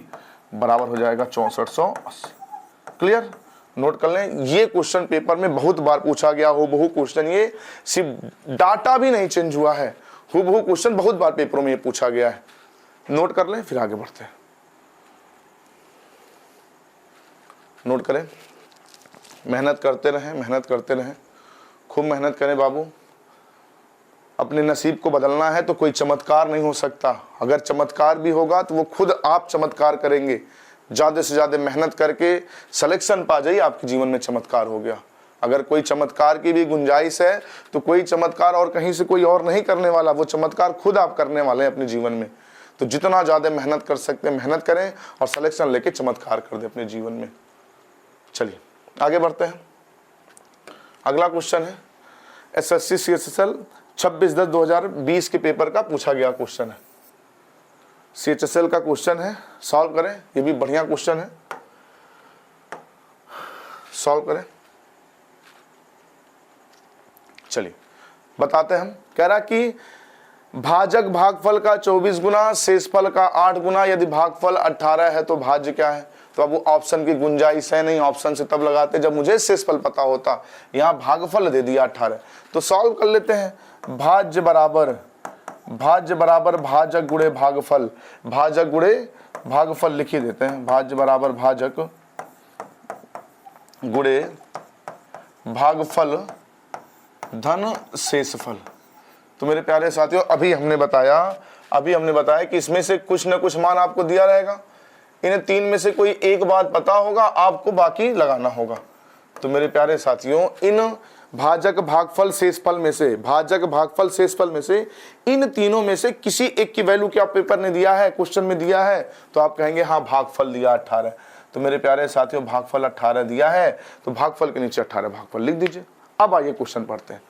बराबर हो जाएगा 6480। क्लियर? नोट कर लें, ये क्वेश्चन पेपर में बहुत बार पूछा गया हूबहू क्वेश्चन। ये सिर्फ डाटा भी नहीं चेंज हुआ है, हूबहू क्वेश्चन बहुत बार पेपरों में ये पूछा गया है। नोट कर लें, फिर आगे बढ़ते हैं। नोट करें, मेहनत करते रहें, मेहनत करते रहें, खूब मेहनत करें बाबू। अपने नसीब को बदलना है तो कोई चमत्कार नहीं हो सकता। अगर चमत्कार भी होगा तो वो खुद आप चमत्कार करेंगे। ज़्यादा से ज़्यादा मेहनत करके सिलेक्शन पा जाइए, आपके जीवन में चमत्कार हो गया। अगर कोई चमत्कार की भी गुंजाइश है तो कोई चमत्कार और कहीं से कोई और नहीं करने वाला, वो चमत्कार खुद आप करने वाले हैं अपने जीवन में। तो जितना ज़्यादा मेहनत कर सकते हैं मेहनत करें और सिलेक्शन लेके चमत्कार कर दें अपने जीवन में। चलिए आगे बढ़ते हैं। अगला क्वेश्चन है SSC CHSL 26/10/2020 के पेपर का पूछा गया क्वेश्चन है। CHSL का क्वेश्चन है, सॉल्व करें। ये भी बढ़िया क्वेश्चन है, सॉल्व करें। चलिए बताते हैं हम। कह रहा कि भाजक भागफल का 24 गुना, शेषफल का 8 गुना, यदि भागफल 18 है तो भाज्य क्या है? तो अब वो ऑप्शन की गुंजाइश है नहीं, ऑप्शन से तब लगाते जब मुझे शेषफल पता होता। यहाँ भागफल दे दिया 18, तो सॉल्व कर लेते हैं। भाज्य बराबर भाजक गुणे भागफल, भाजक गुणे भागफल लिख ही देते हैं। भाज्य बराबर भाजक गुणे भागफल धन शेषफल। तो मेरे प्यारे साथियों, अभी हमने बताया कि इसमें से कुछ न कुछ मान आपको दिया रहेगा। इन 3 में से कोई एक बात पता होगा, आपको बाकी लगाना होगा। तो मेरे प्यारे साथियों, इन भाजक भागफल शेषफल में से, भाजक भागफल शेषफल में से इन तीनों में से किसी एक की वैल्यू क्या पेपर ने दिया है, क्वेश्चन में दिया है, तो आप कहेंगे हाँ भागफल दिया 18। तो मेरे प्यारे साथियों भागफल 18 दिया है, तो भागफल के नीचे 18 भागफल लिख दीजिए। अब आइए क्वेश्चन पढ़ते हैं।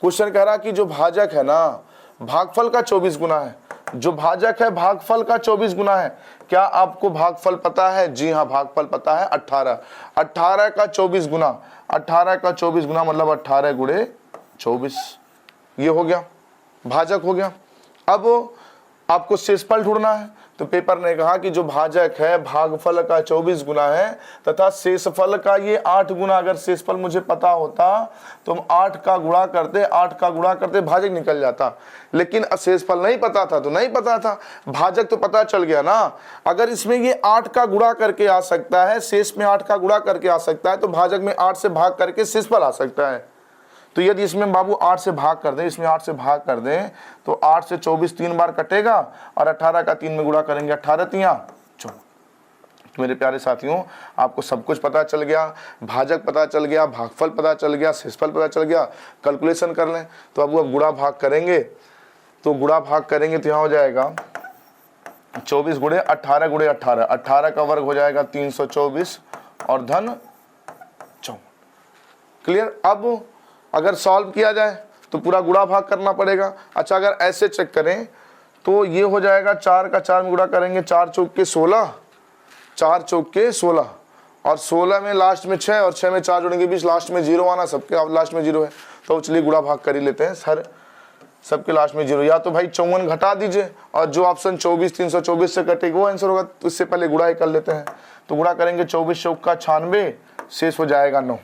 क्वेश्चन कह रहा कि जो भाजक है ना भागफल का 24 गुना है, जो भाजक है भागफल का 24 गुना है। क्या आपको भागफल पता है? जी हाँ भागफल पता है 18। 18 का 24 गुना, 18 का 24 गुना मतलब 18 गुणे 24, ये हो गया भाजक हो गया। अब आपको शेषफल ढूंढना है, तो पेपर ने कहा कि जो भाजक है भागफल का 24 गुना है तथा शेषफल का ये 8 गुना। अगर शेषफल मुझे पता होता तो हम 8 का गुणा करते, 8 का गुणा करते भाजक निकल जाता, लेकिन शेषफल नहीं पता था तो नहीं पता था, भाजक तो पता चल गया ना। अगर इसमें ये 8 का गुणा करके आ सकता है, शेष में 8 का गुणा करके आ सकता है, तो भाजक में 8 से भाग करके शेषफल आ सकता है। तो यदि इसमें बाबू 8 से भाग कर दें, इसमें 8 से भाग कर दें, तो 8 से 24 3 बार कटेगा और 18 का 3 में गुणा करेंगे, 18 तियां 24। तो मेरे प्यारे साथियों आपको सब कुछ पता चल गया, भाजक पता चल गया, भागफल पता चल गया, शेषफल पता चल गया। कैलकुलेशन कर लें, तो अब गुणा भाग करेंगे, तो गुणा भाग करेंगे तो यहाँ हो जाएगा 24 गुणे 18 गुणे 18, 18 का वर्ग हो जाएगा 324 और धन 4। क्लियर। अब अगर सॉल्व किया जाए तो पूरा गुणा भाग करना पड़ेगा। अच्छा अगर ऐसे चेक करें तो ये हो जाएगा 4 का 4 में गुणा करेंगे, 4 चौक के 16, 4 चौक के 16 और 16 में लास्ट में 6 और 6 में 4 जोड़ेंगे, बीच लास्ट में 0 आना, सबके अब लास्ट में 0 है, तो चलिए गुणा भाग कर ही लेते हैं सर, सबके लास्ट में 0। या तो भाई 54 घटा दीजिए और जो ऑप्शन 24 324 से कटेगा वो आंसर होगा, तो इससे पहले गुणा ही कर लेते हैं। तो गुणा करेंगे 24 चौक का 96, शेष हो जाएगा 9,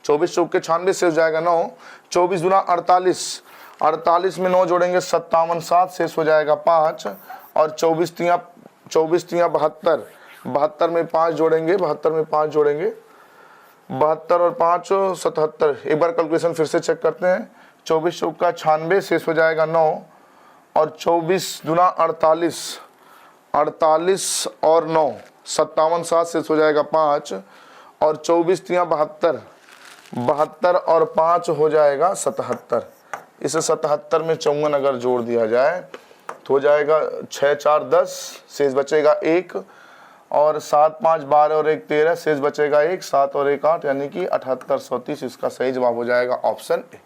24 चौक के 96 से हो जाएगा 9, 24 गुना 48, 48 में 9 जोड़ेंगे 57 7, शेष हो जाएगा 5 और 24 तियां 72, 72 में 5 जोड़ेंगे, 72 में 5 जोड़ेंगे, 72 और 5 77। एक बार कैलकुलेशन फिर से चेक करते हैं, 24 चौक का 96, शेष हो जाएगा 9 और 24 गुना 48, 48 और 9 57 7, शेष हो जाएगा 5 और 24 तियां 72, 72 और 5 हो जाएगा 77। इस 77 में 54 अगर जोड़ दिया जाए तो हो जाएगा 6 4 10, शेष बचेगा 1 और 7 5 12 और 1 13, शेष बचेगा 1, 7 और 1 8, यानी कि 78 इसका सही जवाब हो जाएगा ऑप्शन ए।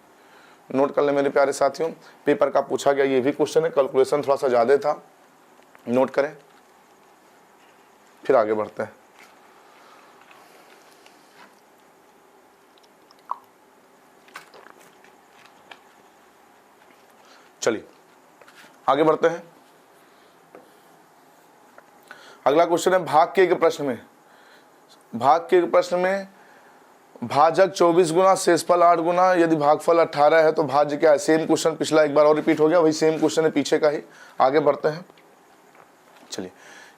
नोट कर ले मेरे प्यारे साथियों, पेपर का पूछा गया ये भी क्वेश्चन है, कैलकुलेशन थोड़ा सा ज़्यादा था, नोट करें फिर आगे बढ़ते हैं। चलिए आगे बढ़ते हैं। अगला क्वेश्चन है भाग के एक प्रश्न में, भाग के एक प्रश्न में भाजक 24 गुना शेषफल 8 गुना, यदि भागफल 18 है तो भाज्य क्या है। सेम क्वेश्चन पिछला एक बार और रिपीट हो गया, वही सेम क्वेश्चन है पीछे का ही। आगे बढ़ते हैं। चलिए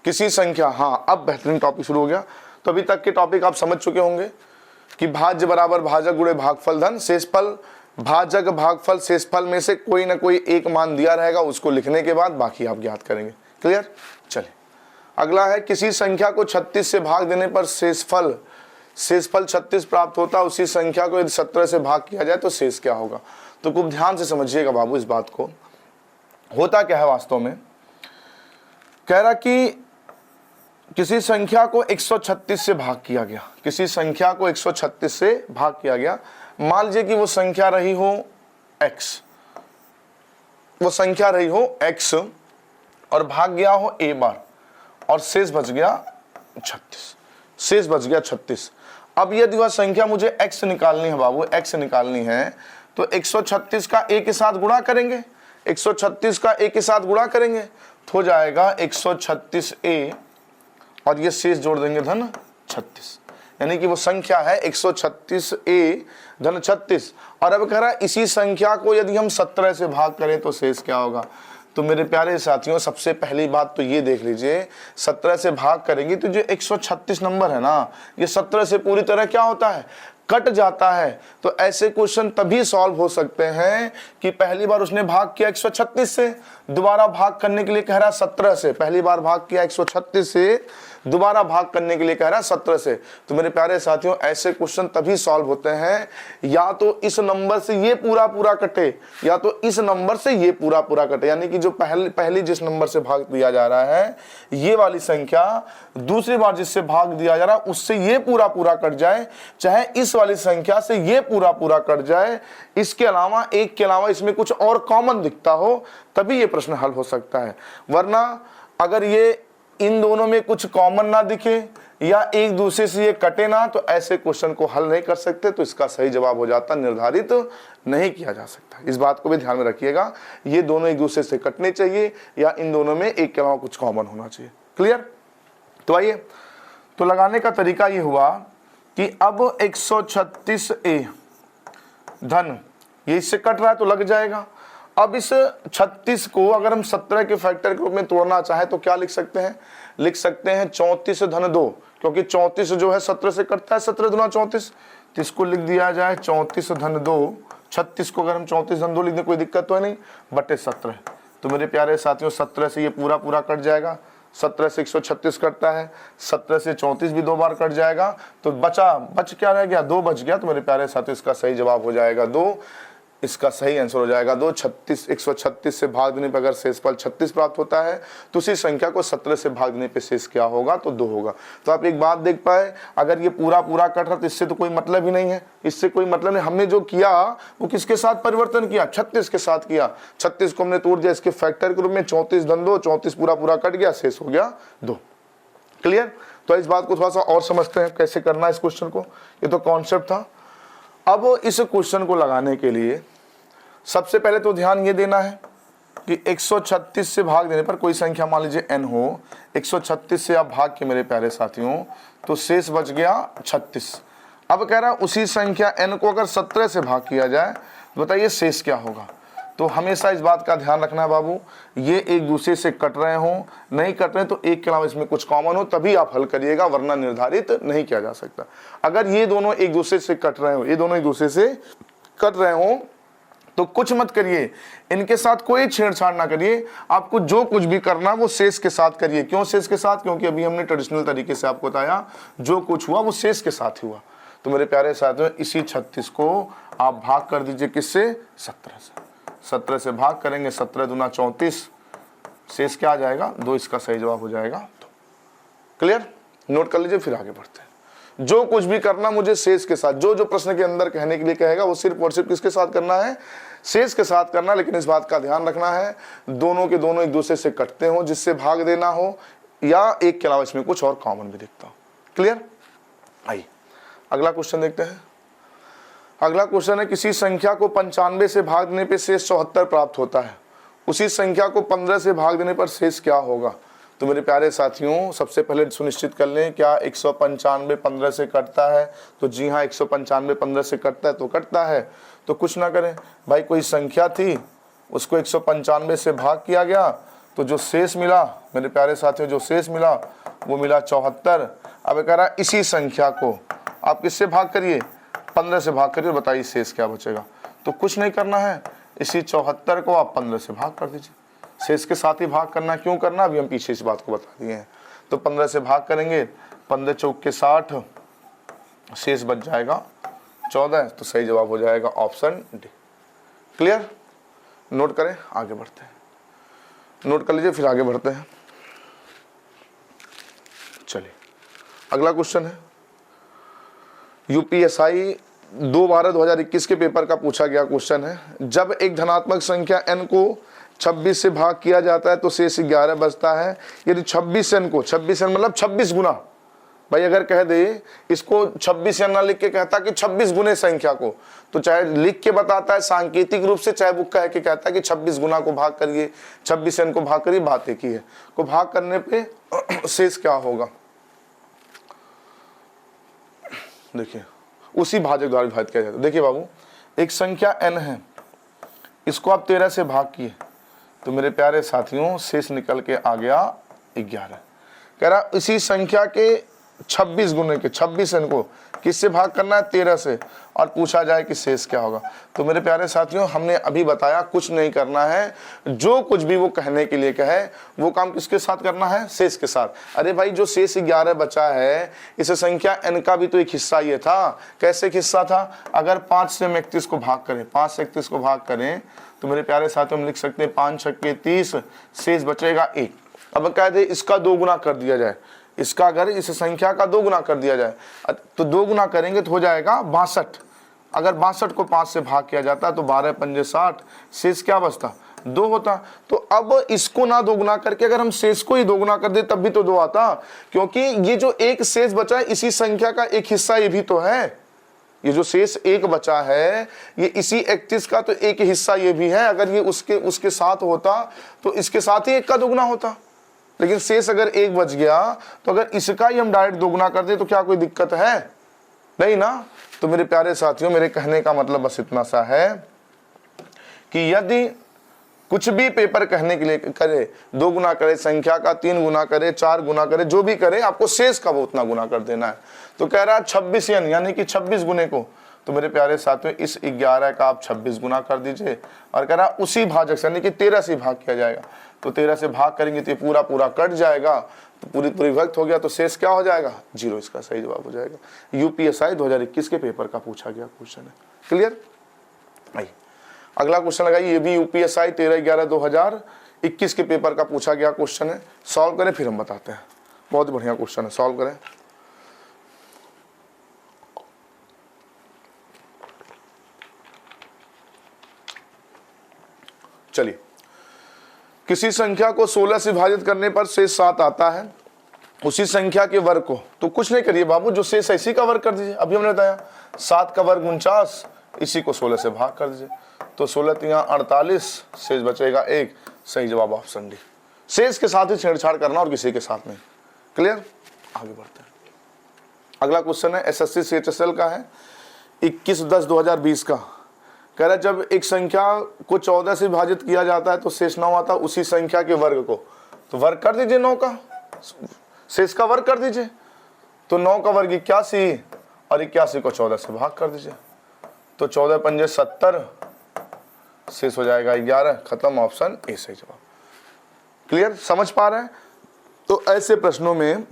किसी संख्या, हाँ अब बेहतरीन टॉपिक शुरू हो गया। तो अभी तक के टॉपिक आप समझ चुके होंगे कि भाज्य बराबर भाजक गुणे भागफल धन शेषफल। भाजक भागफल शेषफल में से कोई ना कोई एक मान दिया रहेगा, उसको लिखने के बाद बाकी आप ज्ञात करेंगे। क्लियर। चलिए अगला है किसी संख्या को 36 से भाग देने पर शेषफल 36 प्राप्त होता है, उसी संख्या को यदि 17 से भाग किया जाए तो शेष क्या होगा। तो खूब ध्यान से समझिएगा बाबू इस बात को। होता क्या है वास्तव में, कह रहा कि किसी संख्या को 136 से भाग किया गया, किसी संख्या को 136 से भाग किया गया। मान लीजिए कि वो संख्या रही हो x, वो संख्या रही हो x और भाग गया हो a बार और शेष बच गया 36, शेष बच गया 36। अब यदि वह संख्या मुझे x निकालनी है बाबू, x निकालनी है तो 136 का a के साथ गुणा करेंगे, 136 का a के साथ गुणा करेंगे तो हो जाएगा 136a और ये शेष जोड़ देंगे धन 36, यानी कि वो संख्या है 136a धन 36। और अब कह रहा है इसी संख्या को यदि हम 17 से भाग करें तो शेष क्या होगा। तो मेरे प्यारे साथियों सबसे पहली बात तो ये देख लीजिए, 17 से भाग करेंगे तो जो 136 नंबर है ना, ये 17 से पूरी तरह क्या होता है, कट जाता है। तो ऐसे क्वेश्चन तभी सॉल्व हो सकते हैं कि पहली बार उसने भाग किया 136 से, दोबारा भाग करने के लिए कह रहा 17 से। पहली बार भाग किया 136 से, दोबारा भाग करने के लिए कह रहा 17 से। तो मेरे प्यारे साथियों, ऐसे क्वेश्चन तभी सॉल्व होते हैं या तो इस नंबर से ये पूरा पूरा कटे, या तो इस नंबर से ये पूरा पूरा कटे। यानी कि जो पहली जिस नंबर से भाग दिया जा रहा है ये वाली संख्या, दूसरी बार जिससे भाग दिया जा रहा है उससे ये पूरा पूरा कट जाए, चाहे इस वाली संख्या से ये पूरा पूरा कट जाए, इसके अलावा एक के अलावा इसमें कुछ और कॉमन दिखता हो, तभी ये प्रश्न हल हो सकता है। वरना अगर ये इन दोनों में कुछ कॉमन ना दिखे या एक दूसरे से ये कटे ना, तो ऐसे क्वेश्चन को हल नहीं कर सकते। तो इसका सही जवाब हो जाता निर्धारित नहीं किया जा सकता। इस बात को भी ध्यान में रखिएगा, ये दोनों एक दूसरे से कटने चाहिए या इन दोनों में एक के अलावा कुछ कॉमन होना चाहिए। क्लियर? तो आइए, तो लगाने का तरीका ये हुआ कि अब 136A धन ये इससे कट रहा है तो लग जाएगा। अब इस 36 को अगर हम 17 के फैक्टर के रूप में तोड़ना चाहे तो क्या लिख सकते हैं? लिख सकते हैं 34 धन 2, क्योंकि 34 जो है 17 से कटता है, 17 दूना 34। तो इसको लिख दिया जाए 34 धन 2। 36 को अगर हम 34 धन 2 लिख दें कोई दिक्कत तो है नहीं, बटे 17। तो मेरे प्यारे साथियों 17 से ये पूरा पूरा कट जाएगा, 17 से 136 कटता है, 17 से 34 भी 2 बार कट जाएगा। तो बच क्या रह गया? 2 बच गया। तो मेरे प्यारे साथियों इसका सही जवाब हो जाएगा 2। इसका सही आंसर हो जाएगा 2। 136 से भाग देने पर अगर शेषफल 36 प्राप्त होता है तो उसी संख्या को 17 से भाग देने पर शेष क्या होगा? तो 2 होगा। तो आप एक बात देख पाए, अगर ये पूरा पूरा कट रहा तो इससे तो कोई मतलब ही नहीं है, इससे कोई मतलब नहीं। हमने जो किया वो किसके साथ परिवर्तन किया? 36 के साथ किया। 36 को हमने तोड़ दिया इसके फैक्टर के रूप में, 34 धन 2, 34 पूरा पूरा कट गया, शेष हो गया 2। क्लियर? तो इस बात को थोड़ा सा और समझते हैं कैसे करना है इस क्वेश्चन को। ये तो कॉन्सेप्ट था। अब इस क्वेश्चन को लगाने के लिए सबसे पहले तो ध्यान ये देना है कि 136 से भाग देने पर कोई संख्या मान लीजिए n हो, 136 से आप भाग के मेरे प्यारे साथियों तो शेष बच गया 36। अब कह रहा है उसी संख्या n को अगर 17 से भाग किया जाए तो बताइए शेष क्या होगा? तो हमेशा इस बात का ध्यान रखना है बाबू, ये एक दूसरे से कट रहे हों, नहीं कट रहे तो एक के अलावा इसमें कुछ कॉमन हो तभी आप हल करिएगा, वरना निर्धारित नहीं किया जा सकता। अगर ये दोनों एक दूसरे से कट रहे हो, ये दोनों एक दूसरे से कट रहे हो तो कुछ मत करिए, इनके साथ कोई छेड़छाड़ ना करिए। आपको जो कुछ भी करना वो शेष के साथ करिए। क्यों शेष के साथ? क्योंकि अभी हमने ट्रेडिशनल तरीके से आपको बताया जो कुछ हुआ वो शेष के साथ ही हुआ। तो मेरे प्यारे साथियों इसी 36 को आप भाग कर दीजिए किससे? 17 से। 17 से भाग करेंगे, 17 दूना 34, शेष क्या आ जाएगा? 2। इसका सही जवाब हो जाएगा 2। क्लियर? नोट कर लीजिए, फिर आगे बढ़ते हैं। जो कुछ भी करना मुझे शेष के साथ, जो जो प्रश्न के अंदर कहने के लिए कहेगा वो सिर्फ और सिर्फ किसके साथ करना है? शेष के साथ करना। लेकिन इस बात का ध्यान रखना है दोनों के दोनों एक दूसरे से कटते हो, जिससे भाग देना हो, या एक के अलावा इसमें कुछ और कॉमन भी दिखता हो। क्लियर? आइए अगला क्वेश्चन देखते हैं। अगला क्वेश्चन है किसी संख्या को 95 से भाग देने पर शेष 74 प्राप्त होता है, उसी संख्या को 15 से भाग देने पर शेष क्या होगा? तो मेरे प्यारे साथियों सबसे पहले सुनिश्चित कर लें क्या 195 15 से कटता है? तो जी हाँ, 195 15 से कटता है तो कटता है। तो कुछ ना करें भाई, कोई संख्या थी उसको 195 से भाग किया गया तो जो शेष मिला मेरे प्यारे साथियों, जो शेष मिला वो मिला 74। अब कह रहा है इसी संख्या को आप किससे भाग करिए? 15 से भाग करिए, बताइए शेष क्या बचेगा? तो कुछ नहीं करना है, इसी 74 को आप 15 से भाग कर दीजिए। शेष के साथ ही भाग करना, क्यों करना अभी हम पीछे इस बात को बता दिए हैं। तो 15 से भाग करेंगे, 15 चौक के 60, शेष बच जाएगा 14। तो सही जवाब हो जाएगा ऑप्शन डी। क्लियर? नोट करें, आगे बढ़ते हैं। नोट कर लीजिए, फिर आगे बढ़ते हैं। चलिए अगला क्वेश्चन है यूपीएसआई 2/12/2021 के पेपर का पूछा गया क्वेश्चन है। जब एक धनात्मक संख्या n को 26 से भाग किया जाता है तो शेष 11 बचता है। यदि 26 n को 26 n मतलब 26 गुना, भाई अगर कह दे इसको 26 n ना लिख के कहता कि 26 गुने संख्या को, तो चाहे लिख के बताता है सांकेतिक रूप से, चाहे वो कह के कहता है कि 26 गुना को भाग करिए, 26 n को भाग करिए, बात एक ही है। को भाग करने पे शेष क्या होगा? देखिए उसी भाजक द्वारा विभाजित किया जाता है। देखिए बाबू, एक संख्या n है, इसको आप 13 से भाग किए तो मेरे प्यारे साथियों शेष निकल के आ गया 11। कह रहा इसी संख्या के 26 गुने के 26 n को किससे भाग करना है, 13 से, और पूछा जाए कि शेष क्या होगा। तो मेरे प्यारे साथियों, हमने अभी बताया कुछ नहीं करना है, जो कुछ भी वो कहने के लिए कहे वो काम किसके साथ करना है, शेष के साथ। अरे भाई, जो शेष 11 बचा है, इस संख्या n का भी तो एक हिस्सा ये था। कैसे हिस्सा था, अगर 5 से हम 31 को भाग करें, 5 से 31 को भाग करें तो मेरे प्यारे साथियों हम लिख सकते हैं 5 छक्के 30, शेष बचेगा 1। अब कह दे इसका 2 गुना कर दिया जाए, इसका अगर इस संख्या का 2 गुना कर दिया जाए तो 2 गुना करेंगे तो हो जाएगा 62। अगर 62 को 5 से भाग किया जाता तो 12 पंजे 60, शेष क्या बचता, 2 होता। तो अब इसको ना 2 गुना करके अगर हम शेष को ही 2 गुना कर दे तब भी तो 2 आता, क्योंकि ये जो एक शेष बचा है इसी संख्या का एक हिस्सा ये भी तो है। ये जो शेष 1 बचा है ये इसी 31 का तो एक हिस्सा ये भी है। अगर ये उसके साथ होता तो इसके साथ ही 1 का 2 गुना होता, लेकिन शेष अगर 1 बच गया तो अगर इसका ही हम डायरेक्ट 2 गुना कर दे तो क्या कोई दिक्कत है, नहीं ना। तो मेरे प्यारे साथियों, मेरे कहने का मतलब बस इतना सा है कि यदि कुछ भी पेपर कहने के लिए करे, 2 गुना करे संख्या का, 3 गुना करे, 4 गुना करे, जो भी करे, आपको शेष का वो उतना गुना कर देना है। तो कह रहा है 26 यानी कि 26 गुने को, तो मेरे प्यारे साथियों इस 11 का आप 26 गुना कर दीजिए, और कह रहा उसी भाजक से यानी कि 13 से भाग किया जाएगा। तो 13 से भाग करेंगे तो ये पूरा पूरा कट जाएगा, तो पूरी विभक्त हो गया, तो शेष क्या हो जाएगा, 0। इसका सही जवाब हो जाएगा। यूपीएसआई 2021 के पेपर का पूछा गया क्वेश्चन है। क्लियर। आइए अगला क्वेश्चन लगाइए, ये भी यूपीएसआई 13/11/2021 के पेपर का पूछा गया क्वेश्चन है। सॉल्व करें फिर हम बताते हैं। बहुत बढ़िया क्वेश्चन है, सॉल्व करें। चलिए, किसी संख्या को 16 से विभाजित करने पर शेष 7 आता है, उसी संख्या के वर्ग को, तो कुछ नहीं करिए बाबू, जो शेष है इसी का वर्ग कर दीजिए। अभी हमने बताया 7 का वर्ग 49, इसी को 16 से भाग कर दीजिए, तो 16 तिया 48, शेष बचेगा 1। सही जवाब ऑप्शन डी। शेष के साथ ही छेड़छाड़ करना और किसी के साथ नहीं। क्लियर। आगे बढ़ते हैं। अगला क्वेश्चन है एसएससी सीएचएसएल का है, 21/10/2020 का। कह रहा जब एक संख्या को 14 से विभाजित किया जाता है तो शेष 9 आता, उसी संख्या के वर्ग को, तो वर्ग कर दीजिए 9 का, शेष का वर्ग कर दीजिए। तो 9 का वर्ग 81 और 81 को 14 से भाग कर दीजिए, तो 14 पंजे 70, शेष हो जाएगा 11। खत्म, ऑप्शन ए सही जवाब। क्लियर, समझ पा रहे हैं। तो ऐसे प्रश्नों में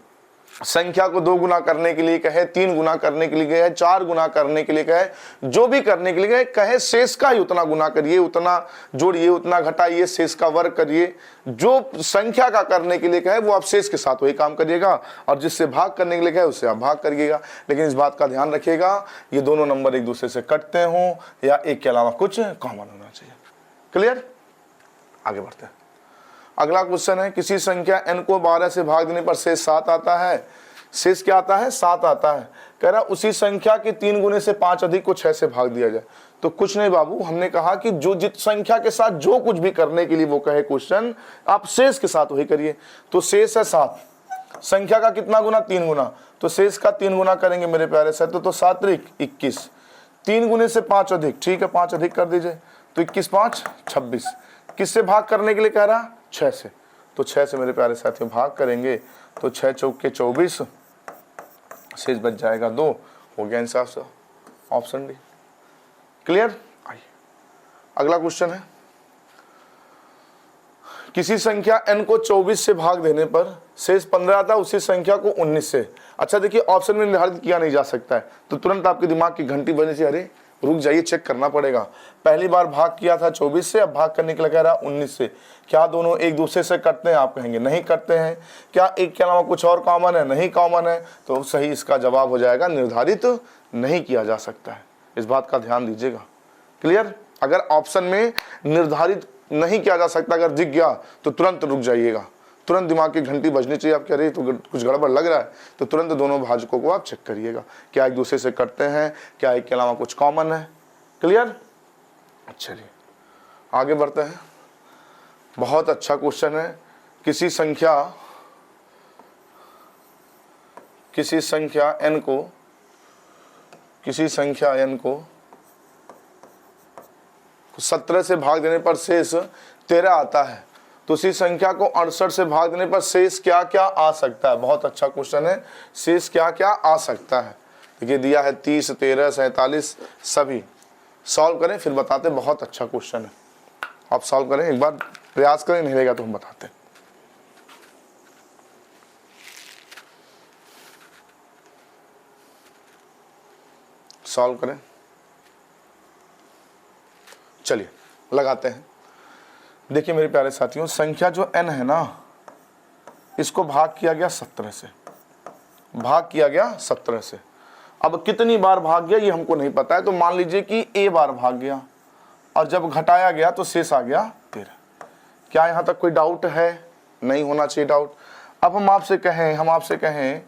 संख्या को 2 गुना करने के लिए कहे, 3 गुना करने के लिए कहे, 4 गुना करने के लिए कहे, जो भी करने के लिए कहे, शेष का ही उतना गुना करिए, उतना जोड़िए, उतना घटाइए, शेष का वर्ग करिए। जो संख्या का करने के लिए कहे वो आप शेष के साथ वही काम करिएगा, और जिससे भाग करने के लिए कहे उससे आप भाग करिएगा। लेकिन इस बात का ध्यान रखिएगा ये दोनों नंबर एक दूसरे से कटते हों या एक के अलावा कुछ कॉमन होना चाहिए। क्लियर। आगे बढ़ते हैं। अगला क्वेश्चन है, किसी संख्या n को 12 से भाग देने पर शेष 7 आता है। शेष क्या आता है, 7 आता है। कह रहा उसी संख्या के 3 गुने से 5 अधिक को 6 से भाग दिया जाए। तो कुछ नहीं बाबू, हमने कहा कि जो जित संख्या के साथ जो कुछ भी करने के लिए वो कहे क्वेश्चन, आप शेष के साथ वही करिए। तो शेष है 7, संख्या का कितना गुना, 3 गुना, तो शेष का 3 गुना करेंगे मेरे प्यारे साथ। तो 7 × 21, 3 गुने से 5 अधिक, ठीक है 5 अधिक कर दीजिए, तो 21 5 26। किससे भाग करने के लिए कह रहा, 6 से। तो 6 से मेरे प्यारे साथियों भाग करेंगे तो 6 चौके 24, शेष बच जाएगा 2। हो गया आंसर ऑप्शन डी। क्लियर। आइए अगला क्वेश्चन है, किसी संख्या n को 24 से भाग देने पर शेष 15 आता, उसी संख्या को 19 से। अच्छा देखिए, ऑप्शन में निर्धारित किया नहीं जा सकता है, तो तुरंत आपके दिमाग की घंटी बजनी चाहिए, अरे रुक जाइए चेक करना पड़ेगा। पहली बार भाग किया था 24 से, अब भाग करने के लिए कह रहा 19 से। क्या दोनों एक दूसरे से कटते हैं, आप कहेंगे नहीं कटते हैं। क्या एक के अलावा कुछ और कॉमन है, नहीं कॉमन है। तो सही इसका जवाब हो जाएगा निर्धारित नहीं किया जा सकता है। इस बात का ध्यान दीजिएगा। क्लियर। अगर ऑप्शन में निर्धारित नहीं किया जा सकता अगर दिख गया तो तुरंत रुक जाइएगा, तुरंत दिमाग की घंटी बजनी चाहिए। आप कह रहे तो कुछ गड़बड़ लग रहा है, तो तुरंत दोनों भाजकों को आप चेक करिएगा, क्या एक दूसरे से कटते हैं, क्या एक के अलावा कुछ कॉमन है। क्लियर। चलिए आगे बढ़ते हैं। बहुत अच्छा क्वेश्चन है, किसी संख्या n को 17 से भाग देने पर शेष 13 आता है, तो उसी संख्या को 68 से भाग देने पर शेष क्या क्या आ सकता है। बहुत अच्छा क्वेश्चन है, शेष क्या क्या आ सकता है। देखिए दिया है 30, 13, 47 सभी। सॉल्व करें फिर बताते, बहुत अच्छा क्वेश्चन है। आप सॉल्व करें, एक बार प्रयास करें, नहीं रहेगा तो हम बताते। सॉल्व करें, चलिए लगाते हैं। देखिए मेरे प्यारे साथियों, संख्या जो n है ना, इसको भाग किया गया 17 से, भाग किया गया 17 से। अब कितनी बार भाग गया ये हमको नहीं पता है, तो मान लीजिए कि a बार भाग गया और जब घटाया गया तो शेष आ गया 13। क्या यहाँ तक कोई डाउट है? नहीं होना चाहिए डाउट। अब हम आपसे कहें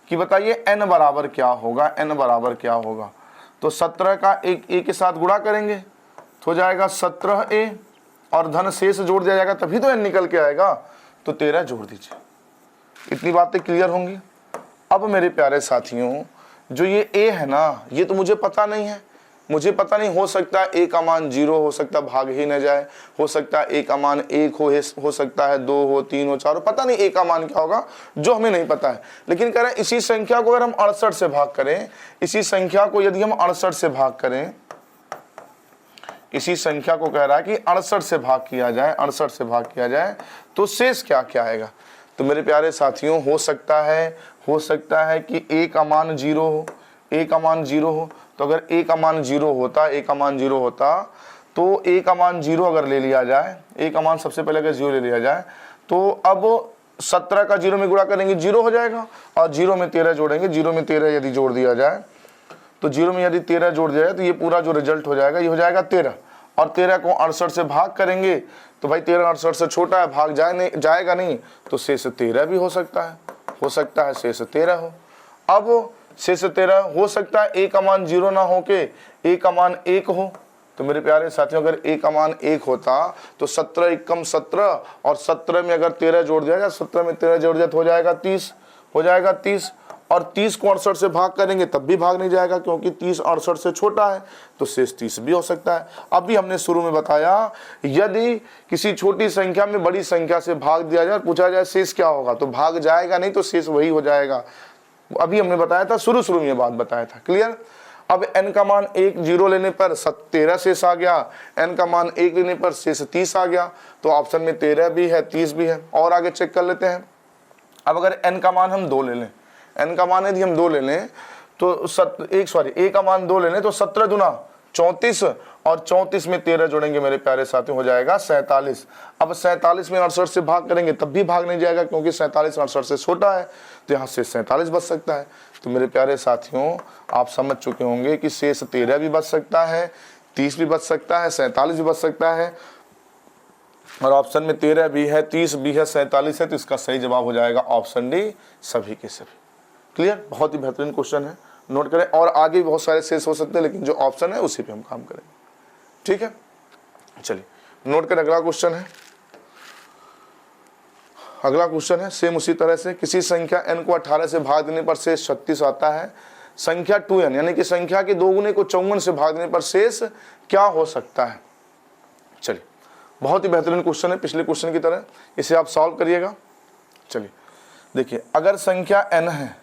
कि बताइए n बराबर क्या होगा, n बराबर क्या होगा। तो 17 का एक a के साथ गुणा करेंगे तो हो जाएगा 17a और धन शेष जोड़ दिया जाएगा, तभी तो n निकल के आएगा। तो 13 जोड़ दीजिए। इतनी बातें क्लियर होंगी। अब मेरे प्यारे साथियों, जो ये a है ना, ये तो मुझे पता नहीं है। मुझे पता नहीं, हो सकता है a का मान 0 हो सकता है, भाग ही न जाए, हो सकता है a का मान 1 हो सकता है 2 हो, 3 हो, 4 हो, पता नहीं a का मान क्या होगा, जो हमें नहीं पता है। लेकिन कह रहे हैं इसी संख्या को अगर हम 68 से भाग करें, इसी संख्या को यदि हम 68 से भाग करें, इसी संख्या को कह रहा है कि 68 से भाग किया जाए, 68 से भाग किया जाए तो शेष क्या क्या आएगा। तो मेरे प्यारे साथियों, हो सकता है कि a का मान 0 हो, a का मान 0 हो। तो अगर a का मान 0 होता, a का मान 0 होता तो a का मान 0 अगर ले लिया जाए, a का मान सबसे पहले अगर 0 ले लिया जाए तो अब 17 का 0 में गुणा करेंगे 0 हो जाएगा, और 0 में 13 जोड़ेंगे, 0 में 13 यदि जोड़ दिया जाए तो 0 में यदि 13 जोड़ दिया जाए तो ये पूरा जो रिजल्ट हो जाएगा ये हो जाएगा 13। और 13 को 68 से भाग करेंगे तो भाई 13 68 से छोटा है, भाग जाएगा नहीं, तो शेष 13 भी हो सकता है शेष 13 हो। अब शेष 13 हो सकता है a का मान 0 ना हो के a का मान 1 हो। तो मेरे प्यारे साथियों, अगर a का मान 1 होता तो 17 एकम 17 और 17 में अगर 13 जोड़ दिया जाए, 17 में 13 जोड़ दिया तो हो जाएगा 30। और 30 को 68 से भाग करेंगे तब भी भाग नहीं जाएगा, क्योंकि 30 68 से छोटा है, तो शेष 30 भी हो सकता है। अभी हमने शुरू में बताया, यदि किसी छोटी संख्या में बड़ी संख्या से भाग दिया जाए, पूछा जाए शेष क्या होगा, तो भाग जाएगा नहीं, तो शेष वही हो जाएगा। अभी हमने बताया था, शुरू में ये बात बताया था। क्लियर। अब n का मान 1 0 लेने पर 13 शेष आ गया, n का मान 1 लेने पर शेष 30 आ गया। तो ऑप्शन में 13 भी है, 30 भी है। और आगे चेक कर लेते हैं। अब अगर n का मान हम 2 ले लें, n का मान यदि हम 2 ले लें तो a का मान 2 ले लें तो 17 दूना 34 और 34 में 13 जोड़ेंगे मेरे प्यारे साथियों, हो जाएगा 47। अब 47 में 68 से भाग करेंगे तब भी भाग नहीं जाएगा, क्योंकि 47 68 से छोटा है, तो यहाँ से 47 बच सकता है। तो मेरे प्यारे साथियों, आप समझ चुके होंगे कि शेष 13 भी बच सकता है, 30 भी बच सकता है, 47 भी बच सकता है, और ऑप्शन में 13 भी है, 30 भी है, 47 है। तो इसका सही जवाब हो जाएगा ऑप्शन डी, सभी के सभी। क्लियर। बहुत ही बेहतरीन क्वेश्चन है, नोट करें। और आगे भी बहुत सारे शेष हो सकते हैं, लेकिन जो ऑप्शन है उसी पे हम काम करेंगे। ठीक है, चलिए नोट करें। अगला क्वेश्चन है सेम उसी तरह से, किसी संख्या n को 18 से भाग देने पर शेष 36 आता है। संख्या 2n यानी कि संख्या के 2 गुने को 54 से भाग देने पर शेष क्या हो सकता है। चलिए, बहुत ही बेहतरीन क्वेश्चन है, पिछले क्वेश्चन की तरह। इसे आप सॉल्व करिएगा। चलिए देखिए, अगर संख्या n है,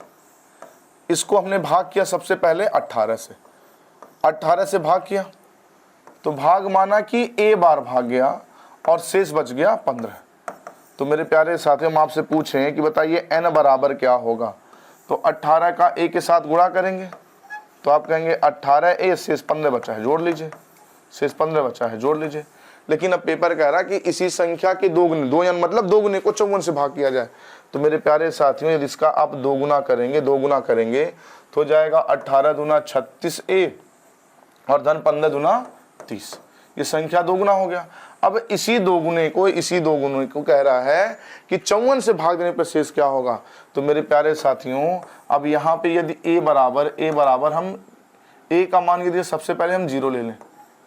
इसको हमने भाग किया सबसे पहले 18 से भाग किया, तो भाग माना कि a बार भाग गया और शेष बच गया 15। तो मेरे प्यारे साथियों, हम आपसे पूछें कि बताइए n बराबर क्या होगा। तो 18 का a के साथ गुणा करेंगे तो आप कहेंगे 18a, शेष 15 बचा है, जोड़ लीजिए, शेष 15 बचा है, जोड़ लीजिए। लेकिन अब पेपर कह रहा है कि इसी संख्या के 2 गुने, 2 मतलब 2 गुने को 54 से भाग किया जाए। तो मेरे प्यारे साथियों, यदि इसका आप 2 गुना करेंगे तो हो जाएगा 18 दूना 36a और धन 15 दूना 30। ये संख्या 2 गुना हो गया। अब इसी 2 गुने को कह रहा है कि 54 से भाग देने पर शेष क्या होगा। तो मेरे प्यारे साथियों, अब यहाँ पे यदि a बराबर हम a का मान यदि सबसे पहले हम 0 ले लें,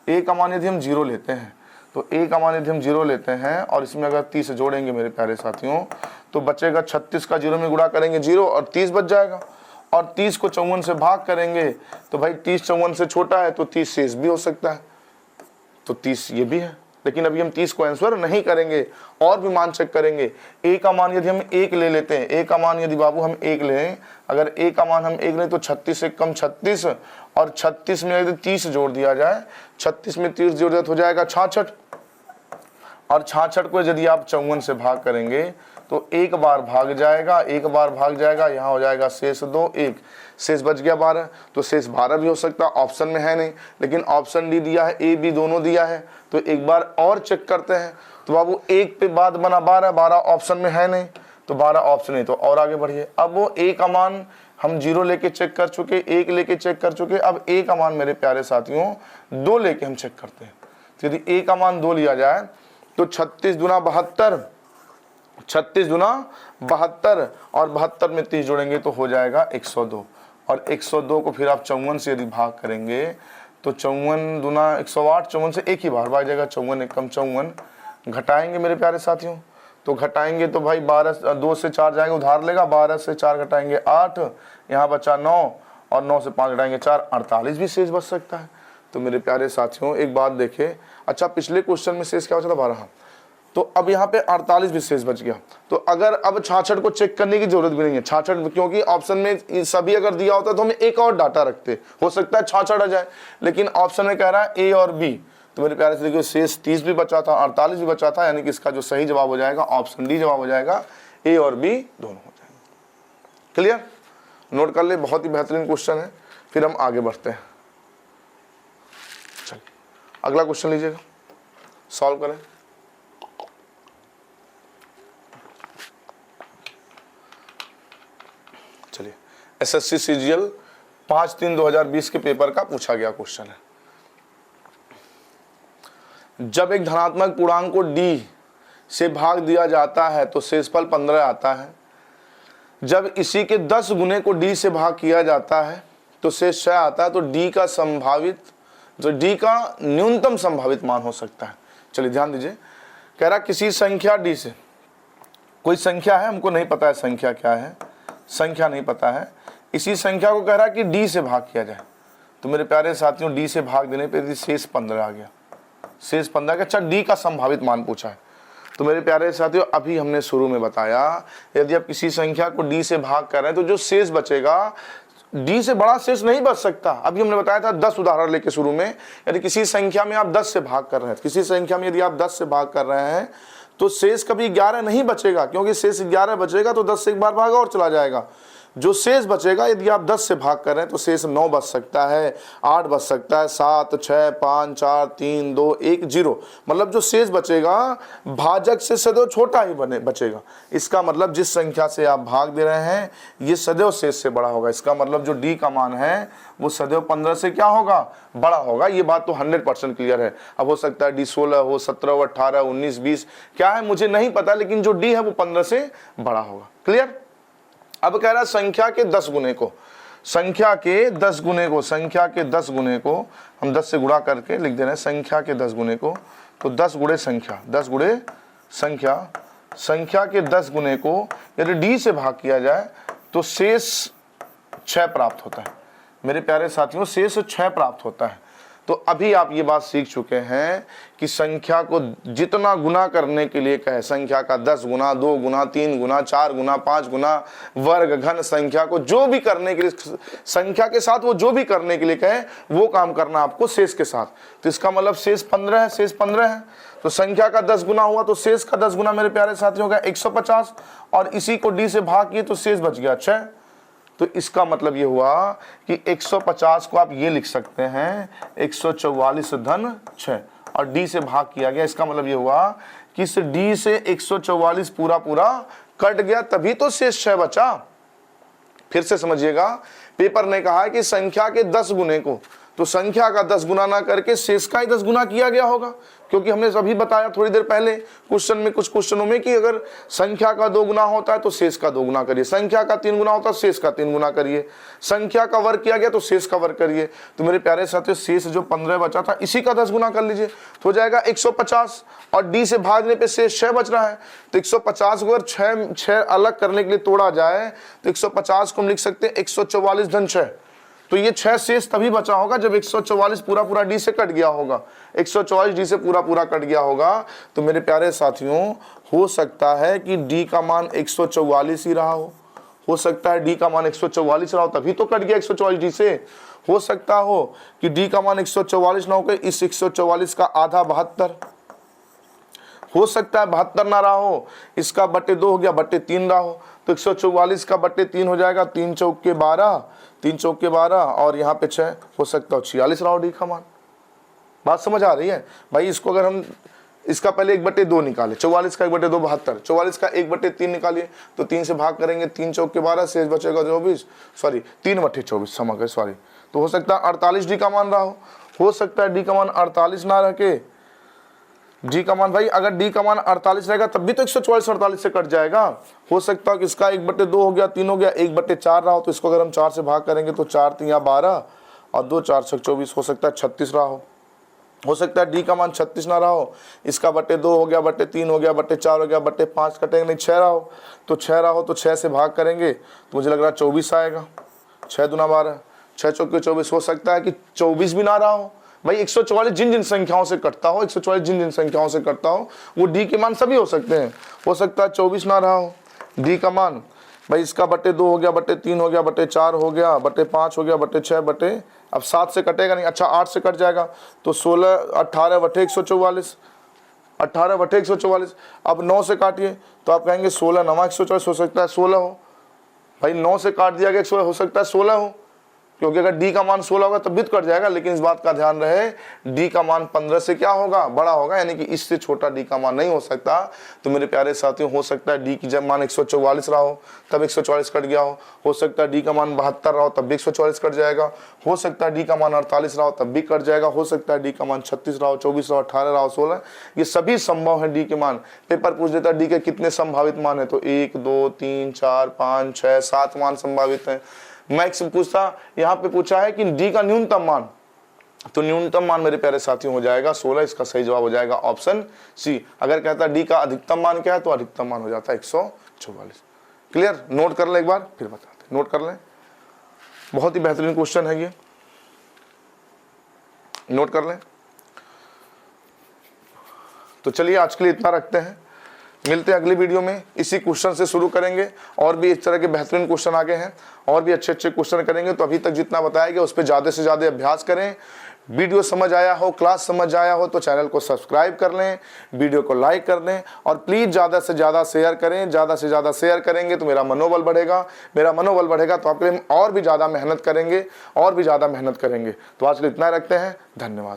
a का मान यदि हम 0 लेते हैं, तो a का मान यदि हम 0 लेते हैं और इसमें अगर 30 जोड़ेंगे मेरे प्यारे साथियों, तो बचेगा 36 का 0 में गुणा करेंगे 0 और 30 बच जाएगा। और 30 को 54 से भाग करेंगे तो भाई 30 54 से छोटा है, तो 30 शेष भी हो सकता है, तो 30 ये भी है। लेकिन अभी हम 30 को आंसर नहीं करेंगे, और भी मान चेक करेंगे। a का मान यदि हम 1 ले लेते हैं, a का मान यदि बाबू हम 1 लें, अगर a का मान हम 1 लें तो 36 से कम 36, और 36 में यदि 30 जोड़ दिया जाए, 36 में 30 जोड़ दिया तो हो जाएगा 66, और 66 को यदि आप 54 से भाग करेंगे तो एक बार भाग जाएगा, एक बार भाग जाएगा, यहाँ हो जाएगा शेष 2, 1 शेष बच गया 12, तो शेष 12 भी हो सकता है, ऑप्शन में है नहीं, लेकिन ऑप्शन डी दिया है, ए बी दोनों दिया है, तो एक बार और चेक करते हैं। तो बाबू 1 पे बाद बना 12, 12 ऑप्शन में है नहीं, तो 12 ऑप्शन नहीं, तो और आगे बढ़िए। अब वो ए का मान हम 0 लेके चेक कर चुके, 1 लेके चेक कर चुके, अब ए का मान मेरे प्यारे साथियों 2 लेके हम चेक करते हैं। तो यदि ए का मान 2 लिया जाए तो 36 दूना 72, 36 दूना 72, और 72 में 30 जोड़ेंगे तो हो जाएगा 102, और 102 को फिर आप 54 से यदि भाग करेंगे तो 54 दूना 108, 54 से एक ही बार भाग जाएगा, 54 एक कम 54, घटाएंगे मेरे प्यारे साथियों, तो घटाएंगे तो भाई 12, 2 से 4 जाएंगे उधार लेगा, 12 से 4 घटाएंगे 8, यहाँ बचा 9, और 9 से 5 घटाएंगे 4, 48 भी शेष बच सकता है। तो मेरे प्यारे साथियों एक बात देखें, अच्छा पिछले क्वेश्चन में शेष क्या बचा था 12, तो अब यहाँ पे 48 भी शेष बच गया। तो अगर अब 66 को चेक करने की जरूरत भी नहीं है, 66, क्योंकि ऑप्शन में सभी अगर दिया होता तो हम एक और डाटा रखते, हो सकता है 66 आ जाए, लेकिन ऑप्शन में कह रहा है ए और बी, तो मेरे प्यारे से देखिए शेष 30 भी बचा था, 48 भी बचा था, यानी कि इसका जो सही जवाब हो जाएगा ऑप्शन डी जवाब हो जाएगा, ए और बी दोनों हो जाएंगे। क्लियर, नोट कर ले, बहुत ही बेहतरीन क्वेश्चन है। फिर हम आगे बढ़ते हैं, चलिए अगला क्वेश्चन लीजिएगा, सॉल्व करें। चलिए एसएससी सीजीएल 5/3/2020 के पेपर का पूछा गया क्वेश्चन है। जब एक धनात्मक पूर्णांक को d से भाग दिया जाता है तो शेषफल 15 आता है। जब इसी के 10 गुने को d से भाग किया जाता है तो शेष 6 आता है। तो d का संभावित, जो d का न्यूनतम संभावित मान हो सकता है। चलिए ध्यान दीजिए, कह रहा किसी संख्या d से, कोई संख्या है, हमको नहीं पता है संख्या क्या है, संख्या नहीं पता है, इसी संख्या को कह रहा है कि d से भाग किया जाए। तो मेरे प्यारे साथियों d से भाग देने पे शेष 15 आ गया, शेष 15 का, अच्छा d का संभावित मान पूछा है। तो मेरे प्यारे साथियों अभी हमने शुरू में बताया, यदि आप किसी संख्या को d से भाग कर रहे हैं तो जो शेष बचेगा, d से बड़ा शेष नहीं बच सकता। अभी हमने बताया था 10 उदाहरण लेके शुरू में, यदि किसी संख्या में आप 10 से भाग कर रहे हैं, किसी संख्या में यदि आप 10 से भाग कर रहे हैं तो शेष कभी 11 नहीं बचेगा, क्योंकि शेष 11 बचेगा तो 10 से एक बार भागा और चला जाएगा। जो शेष बचेगा, यदि आप 10 से भाग कर रहे हैं तो शेष 9 बच सकता है, 8 बच सकता है, 7, 6, 5, 4, 3, 2, 1, 0। मतलब जो शेष बचेगा भाजक से सदैव छोटा ही बचेगा। इसका मतलब जिस संख्या से आप भाग दे रहे हैं ये सदैव शेष से बड़ा होगा। इसका मतलब जो d का मान है वो सदैव 15 से क्या होगा, बड़ा होगा। ये बात तो 100% क्लियर है। अब हो सकता है d 16 हो, 17 हो, 18, 19, 20, क्या है मुझे नहीं पता, लेकिन जो d है वो 15 से बड़ा होगा। क्लियर। अब कह रहा है संख्या के 10 गुने को, संख्या के 10 गुने को, संख्या के 10 गुने को हम 10 से गुणा करके लिख दे रहे हैं। संख्या के 10 गुने को, तो 10 गुणे संख्या, 10 गुणे संख्या, संख्या के 10 गुने को यदि d से भाग किया जाए तो शेष 6 प्राप्त होता है। मेरे प्यारे साथियों शेष 6 प्राप्त होता है। तो अभी आप ये बात सीख चुके हैं कि संख्या को जितना गुना करने के लिए कहे, संख्या का 10 गुना, 2 गुना, 3 गुना, 4 गुना, 5 गुना, वर्ग, घन, संख्या को जो भी करने के लिए, संख्या के साथ वो जो भी करने के लिए कहे वो काम करना आपको शेष के साथ। तो इसका मतलब शेष 15 है, शेष 15 है। तो संख्या का 10 गुना हुआ तो शेष का 10 गुना मेरे प्यारे साथियों का 150, और इसी को d से भाग किए तो शेष बच गया 6। तो इसका मतलब ये हुआ कि 150 को आप ये लिख सकते हैं 144 धन 6, और d से भाग किया गया। इसका मतलब ये हुआ कि इस d से 144 पूरा पूरा कट गया, तभी तो शेष 6 बचा। फिर से समझिएगा, पेपर ने कहा है कि संख्या के 10 गुने को, तो संख्या का 10 गुना ना करके शेष का ही 10 गुना किया गया होगा, क्योंकि हमने अभी बताया थोड़ी देर पहले क्वेश्चन में, कुछ क्वेश्चनों में, कि अगर संख्या का 2 गुना होता है तो शेष का 2 गुना करिए, संख्या का 3 गुना होता है शेष का 3 गुना करिए, संख्या का वर्ग किया गया तो शेष का वर्ग करिए। तो मेरे प्यारे साथियों शेष जो 15 बचा था इसी का 10 गुना कर लीजिए तो हो जाएगा 150, और d से भागने पे शेष 6 बच रहा है। तो 150 को अगर 6 अलग करने के लिए तोड़ा जाए तो 150 को हम लिख सकते हैं 144 धन 6। तो ये 6 शेष तभी बचा होगा जब 144 पूरा पूरा डी से कट गया होगा, 144 डी से पूरा पूरा कट गया होगा। तो मेरे प्यारे साथियों, हो सकता है कि डी का मान 144 ही रहा हो सकता है डी का मान 144 रहा हो, तभी तो कट गया 144 डी से। हो सकता हो कि डी का मान 144 ना होकर इस 144 का आधा 72, हो सकता है 72 ना रहा हो, इसका बटे 2 हो गया, बटे 3 रहा हो, तो 144 का बटे 3 हो जाएगा, 3 चौके 12, 3 चौके 12 और यहाँ पे 6, हो सकता है 46 रहा हो डी का मान। बात समझ आ रही है भाई? इसको अगर हम इसका पहले 1/2 निकाले, 44 का 1/2 72, 44 का 1/3 निकालिए तो 3 से भाग करेंगे, 3 चौके 12, शेष बचेगा 24, सॉरी 3/24 क्षमा करें सॉरी। तो हो सकता है 48 डी का मान रहा हो सकता है डी का मान 48 ना रह के डी का मान, भाई अगर डी का मान 48 रहेगा तब भी तो 144 48 से कट जाएगा। हो सकता है कि इसका 1/2 हो गया, 3 हो गया, 1/4 रहा हो, तो इसको अगर हम 4 से भाग करेंगे तो 4 3 12 और 2 4 24, हो सकता है 36 रहा हो सकता है डी का मान 36 ना रहा हो, इसका बटे 2 हो गया, बटे 3 हो गया, बटे 4 हो गया, बटे 5 कटेंगे नहीं, 6 रहा हो, तो 6 रहा हो तो 6 से भाग करेंगे तो मुझे लग रहा है 24 आएगा, 6 दूना 12, 6 चौके 24। हो सकता है कि 24 भी ना रहा हो भाई। 144 जिन जिन संख्याओं से कटता हो, 144 जिन जिन संख्याओं से कटता हो वो डी के मान सभी हो सकते हैं। हो सकता है 24 ना रहा हो डी का मान, भाई इसका बटे 2 हो गया, बटे 3 हो गया, बटे 4 हो गया, बटे 5 हो गया, बटे 6 बटे, अब 7 से कटेगा नहीं, अच्छा 8 से कट जाएगा, तो 16 18 बटे 144, 18 बटे 144। अब 9 से काटिए तो आप कहेंगे 16 9 144, हो सकता है 16 हो भाई, 9 से काट दिया गया 116, हो सकता है 16 हो, क्योंकि अगर डी का मान 16 होगा तब भी तो कट जाएगा। लेकिन इस बात का ध्यान रहे डी का मान 15 से क्या होगा, बड़ा होगा, यानी कि इससे छोटा डी का मान नहीं हो सकता। तो मेरे प्यारे साथियों, हो सकता है डी की जब मान 144 रहा हो तब 144 कट गया हो सकता है डी का मान 72 रहा हो तब भी 144 कट जाएगा, हो सकता है डी का मान 48 रहा हो तब भी कट जाएगा, हो सकता है डी का मान 36 रहा हो, 24 रहा हो, 18 रहा हो, 16, ये सभी संभव है डी के मान। पेपर पूछ देता है डी के कितने संभावित मान है, तो 1 2 3 4 5 6 7 मान संभावित है। मैक्स पूछता, यहाँ पे पूछा है कि डी का न्यूनतम मान, तो न्यूनतम मान मेरे प्यारे साथियों हो जाएगा 16, इसका सही जवाब हो जाएगा ऑप्शन सी। अगर कहता है डी का अधिकतम मान क्या है, तो अधिकतम मान हो जाता है 144। क्लियर? नोट कर ले एक बार फिर बताते, नोट कर लें, बहुत ही बेहतरीन क्वेश्चन है ये, नोट कर लें। तो चलिए आज के लिए इतना रखते हैं, मिलते हैं अगली वीडियो में, इसी क्वेश्चन से शुरू करेंगे, और भी इस तरह के बेहतरीन क्वेश्चन आगे हैं, और भी अच्छे अच्छे क्वेश्चन करेंगे। तो अभी तक जितना बताया गया उस पर ज़्यादा से ज़्यादा अभ्यास करें। वीडियो समझ आया हो, क्लास समझ आया हो तो चैनल को सब्सक्राइब कर लें, वीडियो को लाइक कर दें, और प्लीज़ ज़्यादा से ज़्यादा शेयर करें। ज़्यादा से ज़्यादा शेयर करेंगे तो मेरा मनोबल बढ़ेगा, मेरा मनोबल बढ़ेगा तो आपके लिए और भी ज़्यादा मेहनत करेंगे, और भी ज़्यादा मेहनत करेंगे। तो आज के लिए इतना रखते हैं, धन्यवाद।